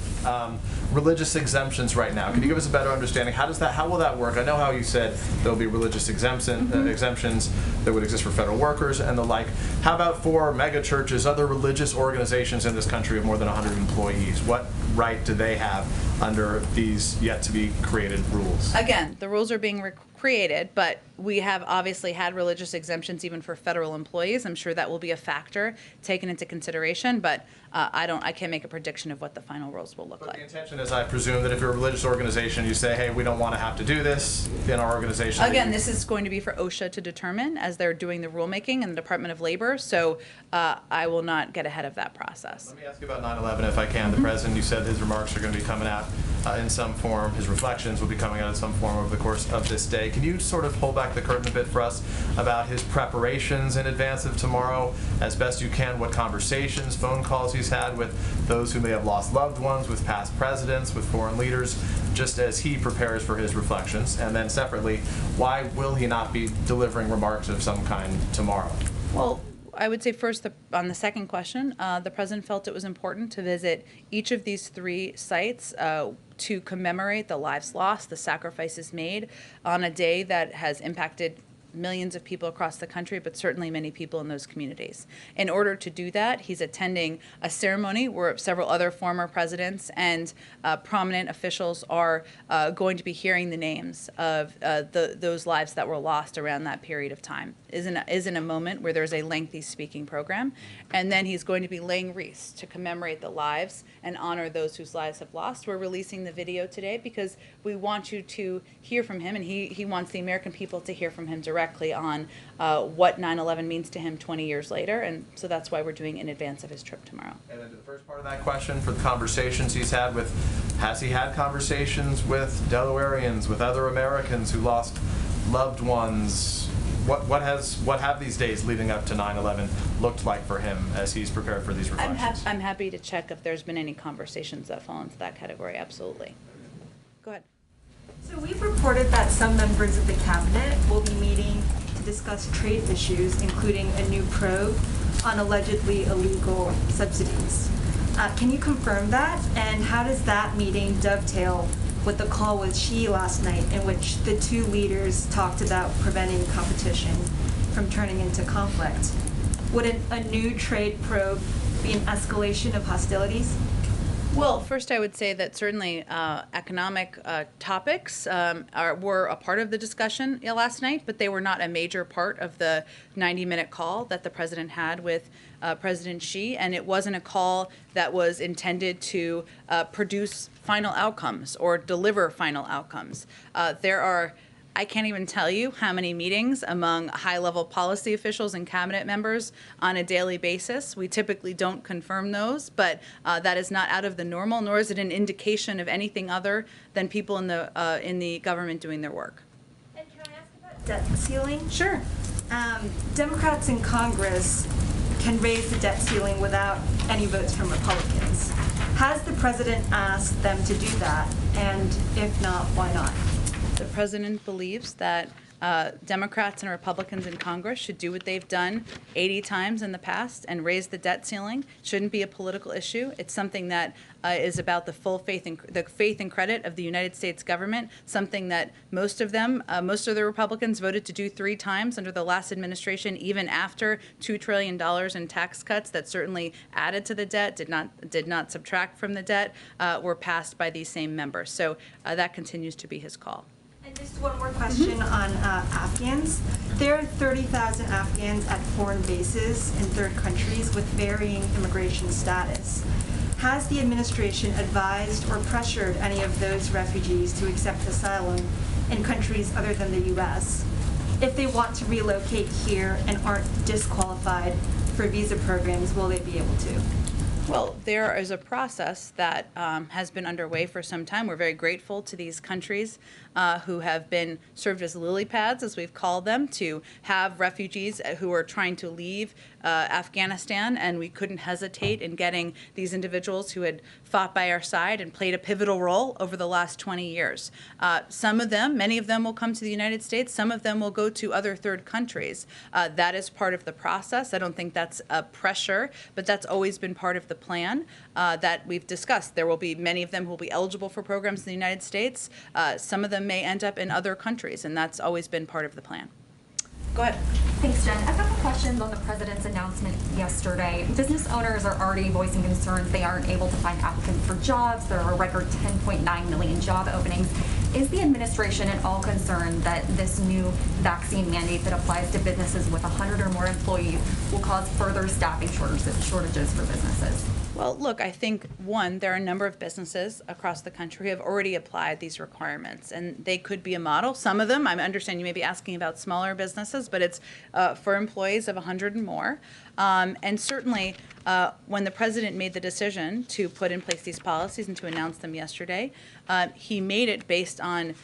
P: Religious exemptions right now. Can you give us a better understanding? How will that work? I know how you said there'll be religious exemptions that would exist for federal workers and the like. How about for mega churches, other religious organizations in this country of more than 100 employees? What right do they have under these yet to be created rules?
H: Again, the rules are being created, but we have obviously had religious exemptions even for federal employees. I'm sure that will be a factor taken into consideration, but I can't make a prediction of what the final rules will look like.
P: The intention is, I presume, that if you're a religious organization, you say, hey, we don't want to have to do this in our organization.
H: Again, this is going to be for OSHA to determine as they're doing the rulemaking and the Department of Labor, so I will not get ahead of that process.
P: Let me ask you about 9/11 if I can. The President, you said his remarks are going to be coming out in some form. His reflections will be coming out in some form over the course of this day. Can you sort of pull back the curtain a bit for us about his preparations in advance of tomorrow, as best you can, what conversations, phone calls he's had with those who may have lost loved ones, with past presidents, with foreign leaders, just as he prepares for his reflections? And then separately, why will he not be delivering remarks of some kind tomorrow?
H: Well, I would say first, on the second question, the President felt it was important to visit each of these 3 sites to commemorate the lives lost, the sacrifices made on a day that has impacted millions of people across the country, but certainly many people in those communities. In order to do that, he's attending a ceremony where several other former presidents and prominent officials are going to be hearing the names of those lives that were lost around that period of time. Is in a moment where there's a lengthy speaking program, and then he's going to be laying wreaths to commemorate the lives and honor those whose lives have lost. We're releasing the video today because we want you to hear from him, and he wants the American people to hear from him directly on what 9/11 means to him 20 years later, and so that's why we're doing it in advance of his trip tomorrow.
P: And then to the first part of that question, for the conversations he's had with, has he had conversations with Delawareans, with other Americans who lost loved ones? What have these days leading up to 9/11 looked like for him as he's prepared for these reflections?
H: I'm happy to check if there's been any conversations that fall into that category. Absolutely. Go ahead.
Q: So we've reported that some members of the cabinet will be meeting to discuss trade issues, including a new probe on allegedly illegal subsidies. Can you confirm that? And how does that meeting dovetail with the call with Xi last night, in which the 2 leaders talked about preventing competition from turning into conflict? Would a new trade probe be an escalation of hostilities?
H: Well, first I would say that certainly economic topics were a part of the discussion last night, but they were not a major part of the 90-minute call that the president had with President Xi, and it wasn't a call that was intended to produce final outcomes or deliver final outcomes. I can't even tell you how many meetings among high-level policy officials and cabinet members on a daily basis. We typically don't confirm those, but that is not out of the normal, nor is it an indication of anything other than people in the government doing their work.
Q: And can I ask about debt ceiling?
H: Sure.
Q: Democrats in Congress can raise the debt ceiling without any votes from Republicans. Has the president asked them to do that? And if not, why not?
H: The president believes that Democrats and Republicans in Congress should do what they've done 80 times in the past and raise the debt ceiling. Shouldn't be a political issue. It's something that is about the full faith and credit of the United States government, something that most of the Republicans voted to do 3 times under the last administration, even after $2 trillion in tax cuts that certainly added to the debt, did not subtract from the debt, were passed by these same members. So that continues to be his call.
Q: And just one more question on Afghans. There are 30,000 Afghans at foreign bases in third countries with varying immigration status. Has the administration advised or pressured any of those refugees to accept asylum in countries other than the U.S.? If they want to relocate here and aren't disqualified for visa programs, will they be able to?
H: Well, there is a process that has been underway for some time. We're very grateful to these countries who have been served as lily pads, as we've called them, to have refugees who are trying to leave Afghanistan, and we couldn't hesitate in getting these individuals who had fought by our side and played a pivotal role over the last 20 years. Some of them, many of them will come to the United States. Some of them will go to other third countries. That is part of the process. I don't think that's a pressure, but that's always been part of the plan that we've discussed. There will be many of them who will be eligible for programs in the United States. Some of them may end up in other countries, and that's always been part of the plan. Go ahead.
O: Thanks, Jen. A couple questions on the president's announcement yesterday. Business owners are already voicing concerns they aren't able to find applicants for jobs. There are a record 10.9 million job openings. Is the administration at all concerned that this new vaccine mandate that applies to businesses with 100 or more employees will cause further staffing shortages for businesses?
H: Well, look, I think, one, there are a number of businesses across the country who have already applied these requirements, and they could be a model. Some of them, I understand you may be asking about smaller businesses, but it's for employees of 100 and more. And certainly, when the president made the decision to put in place these policies and to announce them yesterday, he made it based on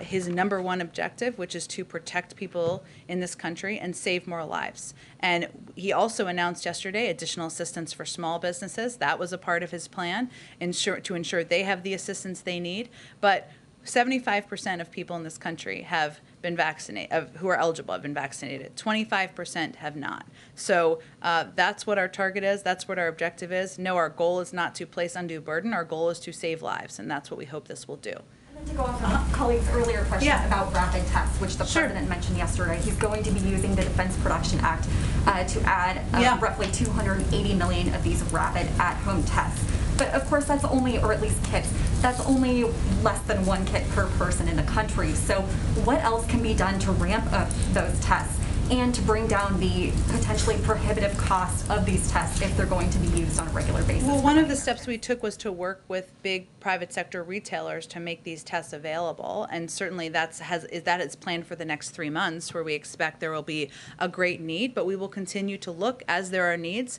H: his number one objective, which is to protect people in this country and save more lives. And he also announced yesterday additional assistance for small businesses. That was a part of his plan, to ensure they have the assistance they need. But 75% of people in this country have been vaccinated, who are eligible have been vaccinated. 25% have not. So that's what our target is. That's what our objective is. No, our goal is not to place undue burden. Our goal is to save lives, and that's what we hope this will do.
O: And then to go off on a colleague's earlier question about rapid tests, which the president mentioned yesterday, he's going to be using the Defense Production Act to add roughly 280 million of these rapid at-home tests. But of course, that's only, or at least kits, that's only less than 1 kit per person in the country. So what else can be done to ramp up those tests and to bring down the potentially prohibitive cost of these tests if they're going to be used on a regular basis?
H: Well, one of the steps we took was to work with big private sector retailers to make these tests available, and certainly that is planned for the next 3 months, where we expect there will be a great need, but we will continue to look as there are needs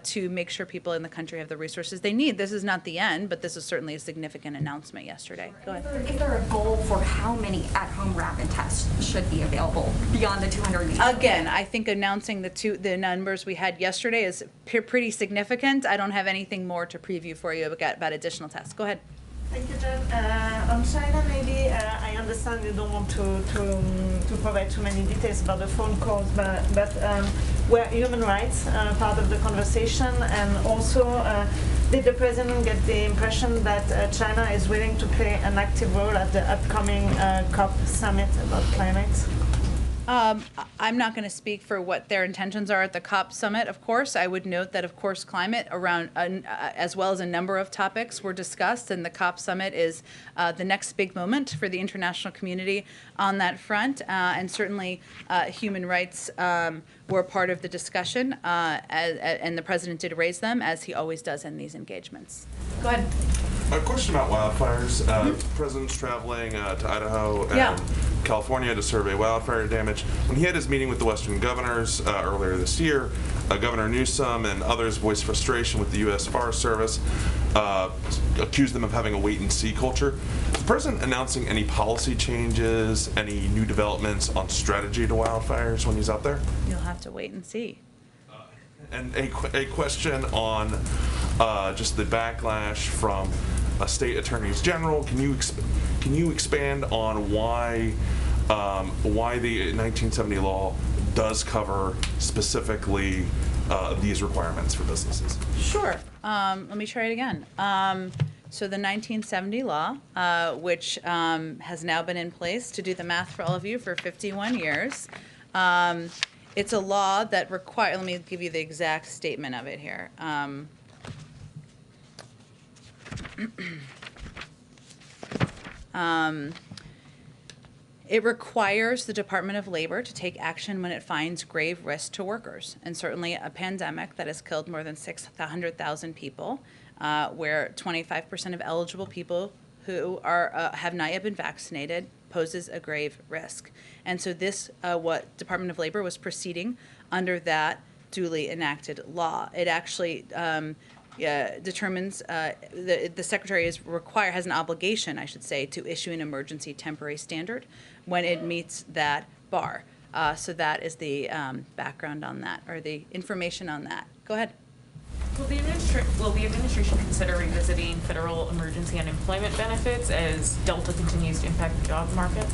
H: to make sure people in the country have the resources they need. This is not the end, but this is certainly a significant announcement yesterday. Go ahead.
O: Is there a goal for how many at-home rapid tests should be available beyond the 280?
H: Again, I think announcing the numbers we had yesterday is pretty significant. I don't have anything more to preview for you about additional tests. Go ahead.
A: Thank you, Jen. On China, maybe I understand you don't want to provide too many details about the phone calls, but were human rights part of the conversation? And also, did the president get the impression that China is willing to play an active role at the upcoming COP summit about climate?
H: I'm not going to speak for what their intentions are at the COP summit, of course. I would note that, of course, climate around, as well as a number of topics were discussed, and the COP summit is the next big moment for the international community on that front. And certainly human rights were part of the discussion, and the president did raise them, as he always does in these engagements. Go ahead.
R: A question about wildfires. The president's traveling to Idaho and California to survey wildfire damage. When he had his meeting with the Western governors earlier this year, Governor Newsom and others voiced frustration with the U.S. Forest Service, accused them of having a wait-and-see culture. Is the president announcing any policy changes, any new developments on strategy to wildfires when he's out there?
H: You'll have to wait and see.
R: And a question on just the backlash from state attorneys general. Can you expand on why the 1970 law does cover specifically these requirements for businesses?
H: Sure. Let me try it again. So the 1970 law, which has now been in place, to do the math for all of you, for 51 years. It's a law that requires, let me give you the exact statement of it here. It requires the Department of Labor to take action when it finds grave risk to workers, and certainly a pandemic that has killed more than 600,000 people, where 25% of eligible people who are have not yet been vaccinated poses a grave risk. And so this, what Department of Labor was proceeding under that duly enacted law. It actually determines, the Secretary has an obligation, I should say, to issue an emergency temporary standard when it meets that bar. So that is the background on that, or the information on that. Go ahead.
E: Will the administration consider revisiting federal emergency unemployment benefits as Delta continues to impact the job market?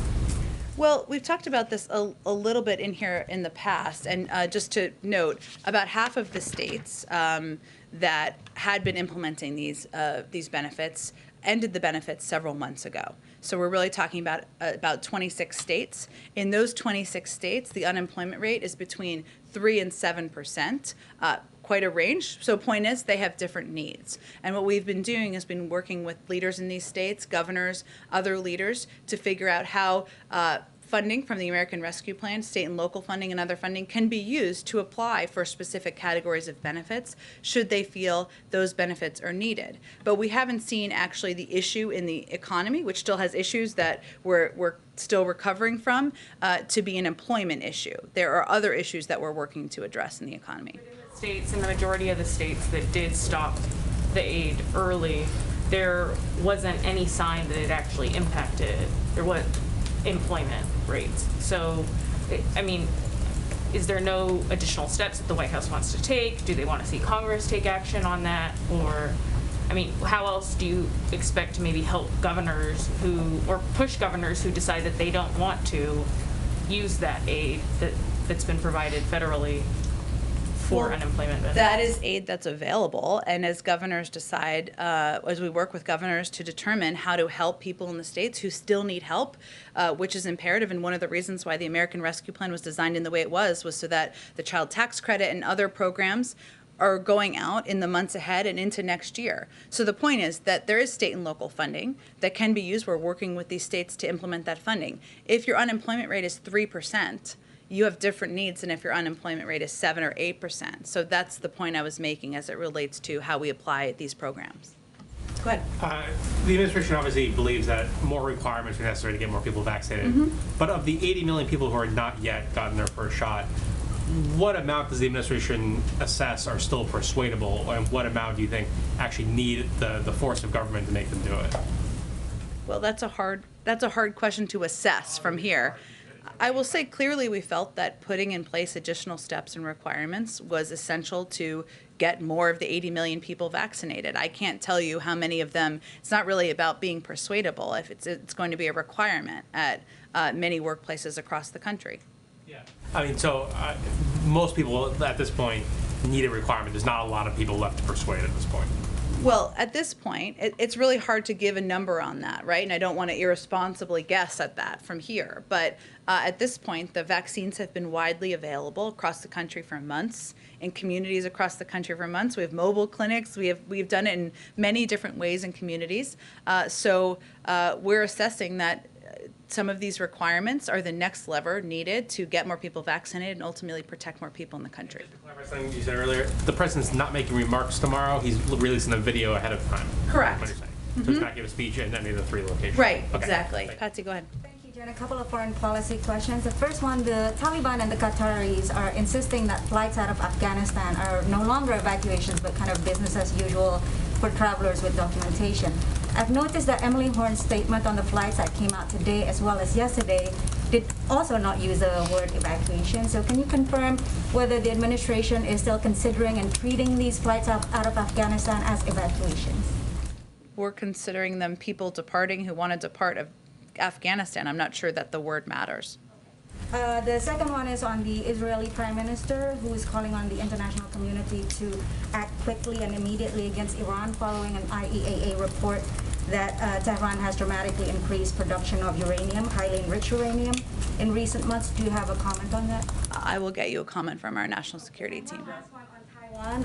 H: Well, we've talked about this a little bit in here in the past, and just to note, about half of the states that had been implementing these benefits ended the benefits several months ago. So we're really talking about 26 states. In those 26 states, the unemployment rate is between 3% and 7%. Quite a range. So point is, they have different needs. And what we've been doing has been working with leaders in these states, governors, other leaders, to figure out how funding from the American Rescue Plan, state and local funding and other funding, can be used to apply for specific categories of benefits should they feel those benefits are needed. But we haven't seen actually the issue in the economy, which still has issues that we're still recovering from, to be an employment issue. There are other issues that we're working to address in the economy.
E: States, in the majority of the states that did stop the aid early, there wasn't any sign that it actually impacted employment rates. So, I mean, is there no additional steps that the White House wants to take? Do they want to see Congress take action on that? Or, I mean, how else do you expect to maybe help governors or push governors who decide that they don't want to use that aid that's been provided federally for unemployment benefits?
H: That is aid that's available, and as governors decide, as we work with governors to determine how to help people in the states who still need help, which is imperative, and one of the reasons why the American Rescue Plan was designed in the way it was so that the child tax credit and other programs are going out in the months ahead and into next year. So the point is that there is state and local funding that can be used. We're working with these states to implement that funding. If your unemployment rate is 3%, you have different needs than if your unemployment rate is 7 or 8%. So that's the point I was making as it relates to how we apply these programs. Go ahead.
B: The administration obviously believes that more requirements are necessary to get more people vaccinated. But of the 80 million people who are not yet gotten their first shot, what amount does the administration assess are still persuadable, and what amount do you think actually need the force of government to make them do it?
H: Well, that's a hard question to assess from here. I will say clearly we felt that putting in place additional steps and requirements was essential to get more of the 80 million people vaccinated. I can't tell you how many of them. It's not really about being persuadable. If it's going to be a requirement at many workplaces across the country.
B: Yeah. I mean, so most people at this point need a requirement. There's not a lot of people left to persuade at this point.
H: Well, at this point, it's really hard to give a number on that, right? And I don't want to irresponsibly guess at that from here. But at this point, the vaccines have been widely available across the country for months, in communities across the country for months. We have mobile clinics. We've done it in many different ways in communities. So we're assessing that some of these requirements are the next lever needed to get more people vaccinated and ultimately protect more people in the country.
B: Something you said earlier, the president's not making remarks tomorrow. He's releasing a video ahead of time.
H: Correct.
B: What you're saying. So he's not giving a speech in any of the 3 locations.
H: Right,
B: Okay.
H: exactly. Patsy, go ahead.
L: Jen, a couple of foreign policy questions. The first one, the Taliban and the Qataris are insisting that flights out of Afghanistan are no longer evacuations, but kind of business as usual for travelers with documentation. I've noticed that Emily Horn's statement on the flights that came out today as well as yesterday did also not use the word evacuation. So can you confirm whether the administration is still considering and treating these flights out of Afghanistan as evacuations?
H: We're considering them people departing who want to depart of Afghanistan. I'm not sure that the word matters.
L: The second one is on the Israeli Prime Minister, who is calling on the international community to act quickly and immediately against Iran following an IAEA report that Tehran has dramatically increased production of uranium, highly enriched uranium, in recent months. Do you have a comment on that?
H: I will get you a comment from our national security team.
L: Taiwan.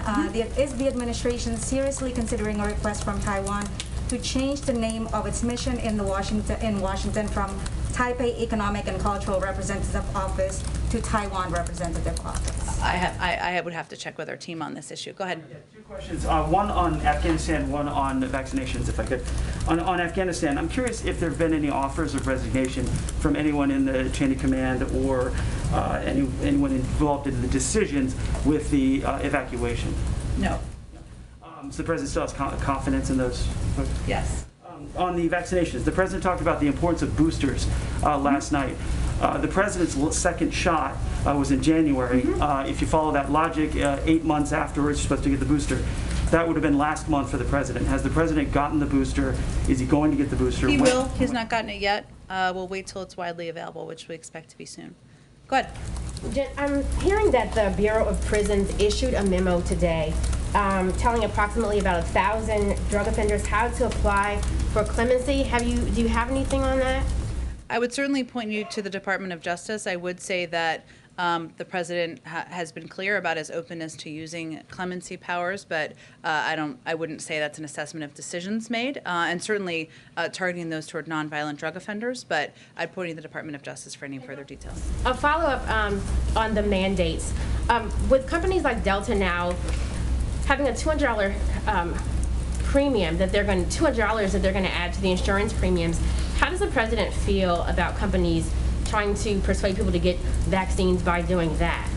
L: Is the administration seriously considering a request from Taiwan to change the name of its mission in Washington from Taipei Economic and Cultural Representative Office to Taiwan Representative Office?
H: I would have to check with our team on this issue. Go ahead.
K: Yeah, 2 questions. One on Afghanistan, one on vaccinations, if I could. On Afghanistan, I'm curious if there have been any offers of resignation from anyone in the chain of command or anyone involved in the decisions with the evacuation.
H: No.
K: So the president still has confidence in those?
H: Yes.
K: On the vaccinations, the president talked about the importance of boosters last night. The president's second shot was in January. If you follow that logic, 8 months afterwards, you're supposed to get the booster. That would have been last month for the president. Has the president gotten the booster? Is he going to get the booster?
H: He will. He's not gotten it yet. We'll wait till it's widely available, which we expect to be soon. Go ahead.
S: I'm hearing that the Bureau of Prisons issued a memo today telling approximately about 1,000 drug offenders how to apply for clemency. Do you have anything on that?
H: I would certainly point you to the Department of Justice. I would say that the president has been clear about his openness to using clemency powers, but I wouldn't say that's an assessment of decisions made, and certainly targeting those toward nonviolent drug offenders. But I'd point you to the Department of Justice for any further details.
S: A follow-up on the mandates. With companies like Delta now having a $200 premium that they're going to add to the insurance premiums, how does the president feel about companies trying to persuade people to get vaccines by doing that?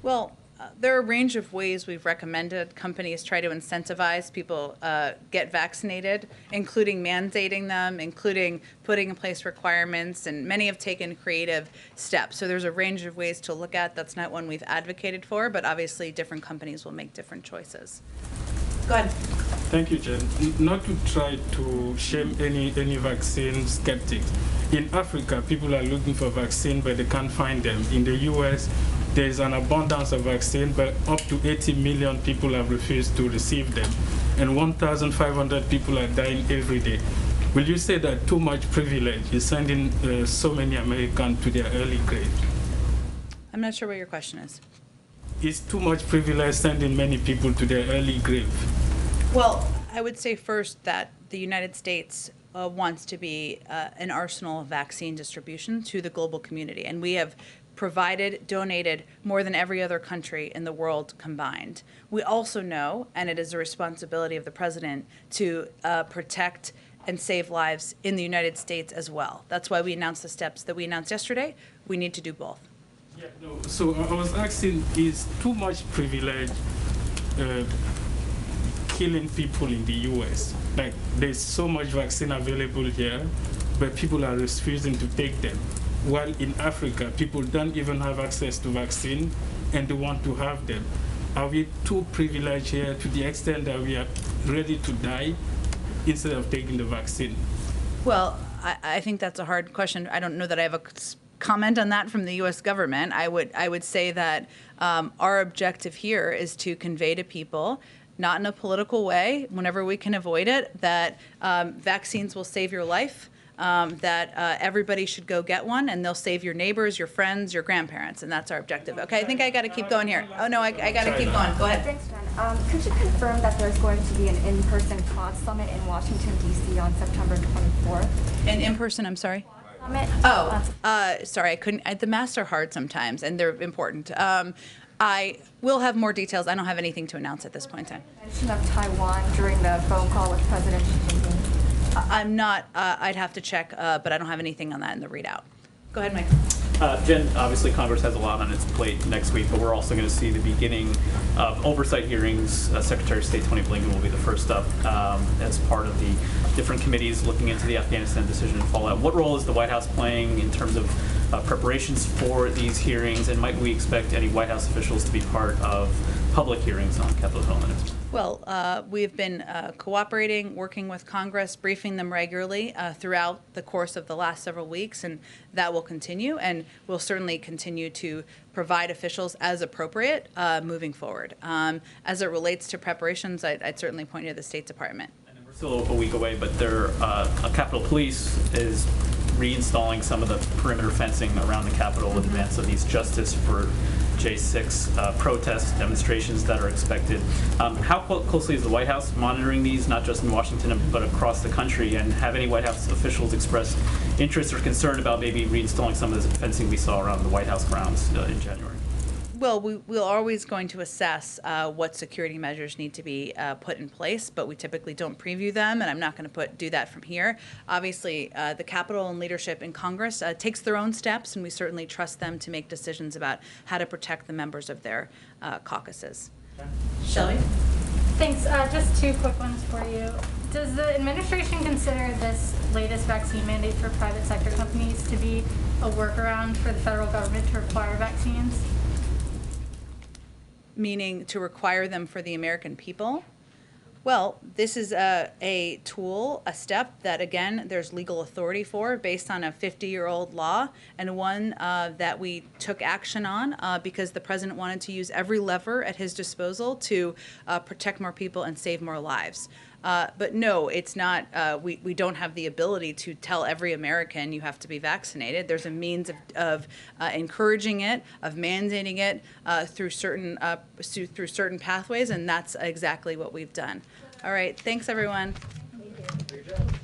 H: Well, there are a range of ways we've recommended companies try to incentivize people get vaccinated, including mandating them, including putting in place requirements, and many have taken creative steps. So there's a range of ways to look at. That's not one we've advocated for, but obviously different companies will make different choices. Go ahead.
T: Thank you, Jen. Not to try to shame any vaccine skeptics. In Africa, people are looking for vaccine, but they can't find them. In the US, there is an abundance of vaccine, but up to 80 million people have refused to receive them. And 1,500 people are dying every day. Will you say that too much privilege is sending so many Americans to their early grave?
H: I'm not sure what your question is.
T: Is too much privilege sending many people to their early grave?
H: Well, I would say first that the United States wants to be an arsenal of vaccine distribution to the global community. And we have provided, donated more than every other country in the world combined. We also know, and it is a responsibility of the president, to protect and save lives in the United States as well. That's why we announced the steps that we announced yesterday. We need to do both.
T: Yeah, no, so I was asking, is too much privilege killing people in the US? Like, there's so much vaccine available here, but people are refusing to take them. While in Africa, people don't even have access to vaccine, and they want to have them. Are we too privileged here to the extent that we are ready to die instead of taking the vaccine?
H: Well, I think that's a hard question. I don't know that I have a comment on that from the U.S. government. I would say that our objective here is to convey to people not in a political way, whenever we can avoid it, that vaccines will save your life, that everybody should go get one, and they'll save your neighbors, your friends, your grandparents, and that's our objective. Okay, I think I got to keep going here. Oh no, I got to keep going. Go ahead.
U: Thanks, Jen. Could you confirm that there's going to be an in-person Quad Summit in Washington, D.C. on September 24th?
H: An in-person, I'm sorry?
U: Summit?
H: Sorry, I couldn't. The masks are hard sometimes, and they're important. I will have more details. I don't have anything to announce at this point in time.
U: Mention of Taiwan during the phone call with President Xi Jinping.
H: I'm not, I'd have to check, but I don't have anything on that in the readout. Go ahead, Mike.
V: Jen, obviously Congress has a lot on its plate next week, but we're also going to see the beginning of oversight hearings. Secretary of State Tony Blinken will be the first up as part of the different committees looking into the Afghanistan decision and fallout. What role is the White House playing in terms of preparations for these hearings, and might we expect any White House officials to be part of public hearings on Capitol Hill next week?
H: Well, we've been cooperating, working with Congress, briefing them regularly throughout the course of the last several weeks, and that will continue, and we'll certainly continue to provide officials as appropriate moving forward. As it relates to preparations, I'd certainly point you to the State Department.
V: And we're still a week away, but Capitol Police is reinstalling some of the perimeter fencing around the Capitol in advance of these Justice for J6 protests, demonstrations that are expected. How closely is the White House monitoring these, not just in Washington, but across the country? And have any White House officials expressed interest or concern about maybe reinstalling some of the fencing we saw around the White House grounds in January?
H: Well, we're always going to assess what security measures need to be put in place, but we typically don't preview them, and I'm not going to do that from here. Obviously, the Capitol and leadership in Congress takes their own steps, and we certainly trust them to make decisions about how to protect the members of their caucuses. Shelley?
W: Thanks. Just two quick ones for you. Does the administration consider this latest vaccine mandate for private sector companies to be a workaround for the federal government to require vaccines?
H: Meaning to require them for the American people? Well, this is a tool, a step that, again, there's legal authority for based on a 50-year-old law, and one that we took action on because the president wanted to use every lever at his disposal to protect more people and save more lives. But no, it's not, we don't have the ability to tell every American you have to be vaccinated. There's a means of encouraging it, of mandating it through certain pathways, and that's exactly what we've done. All right, thanks everyone.
I: Thank you.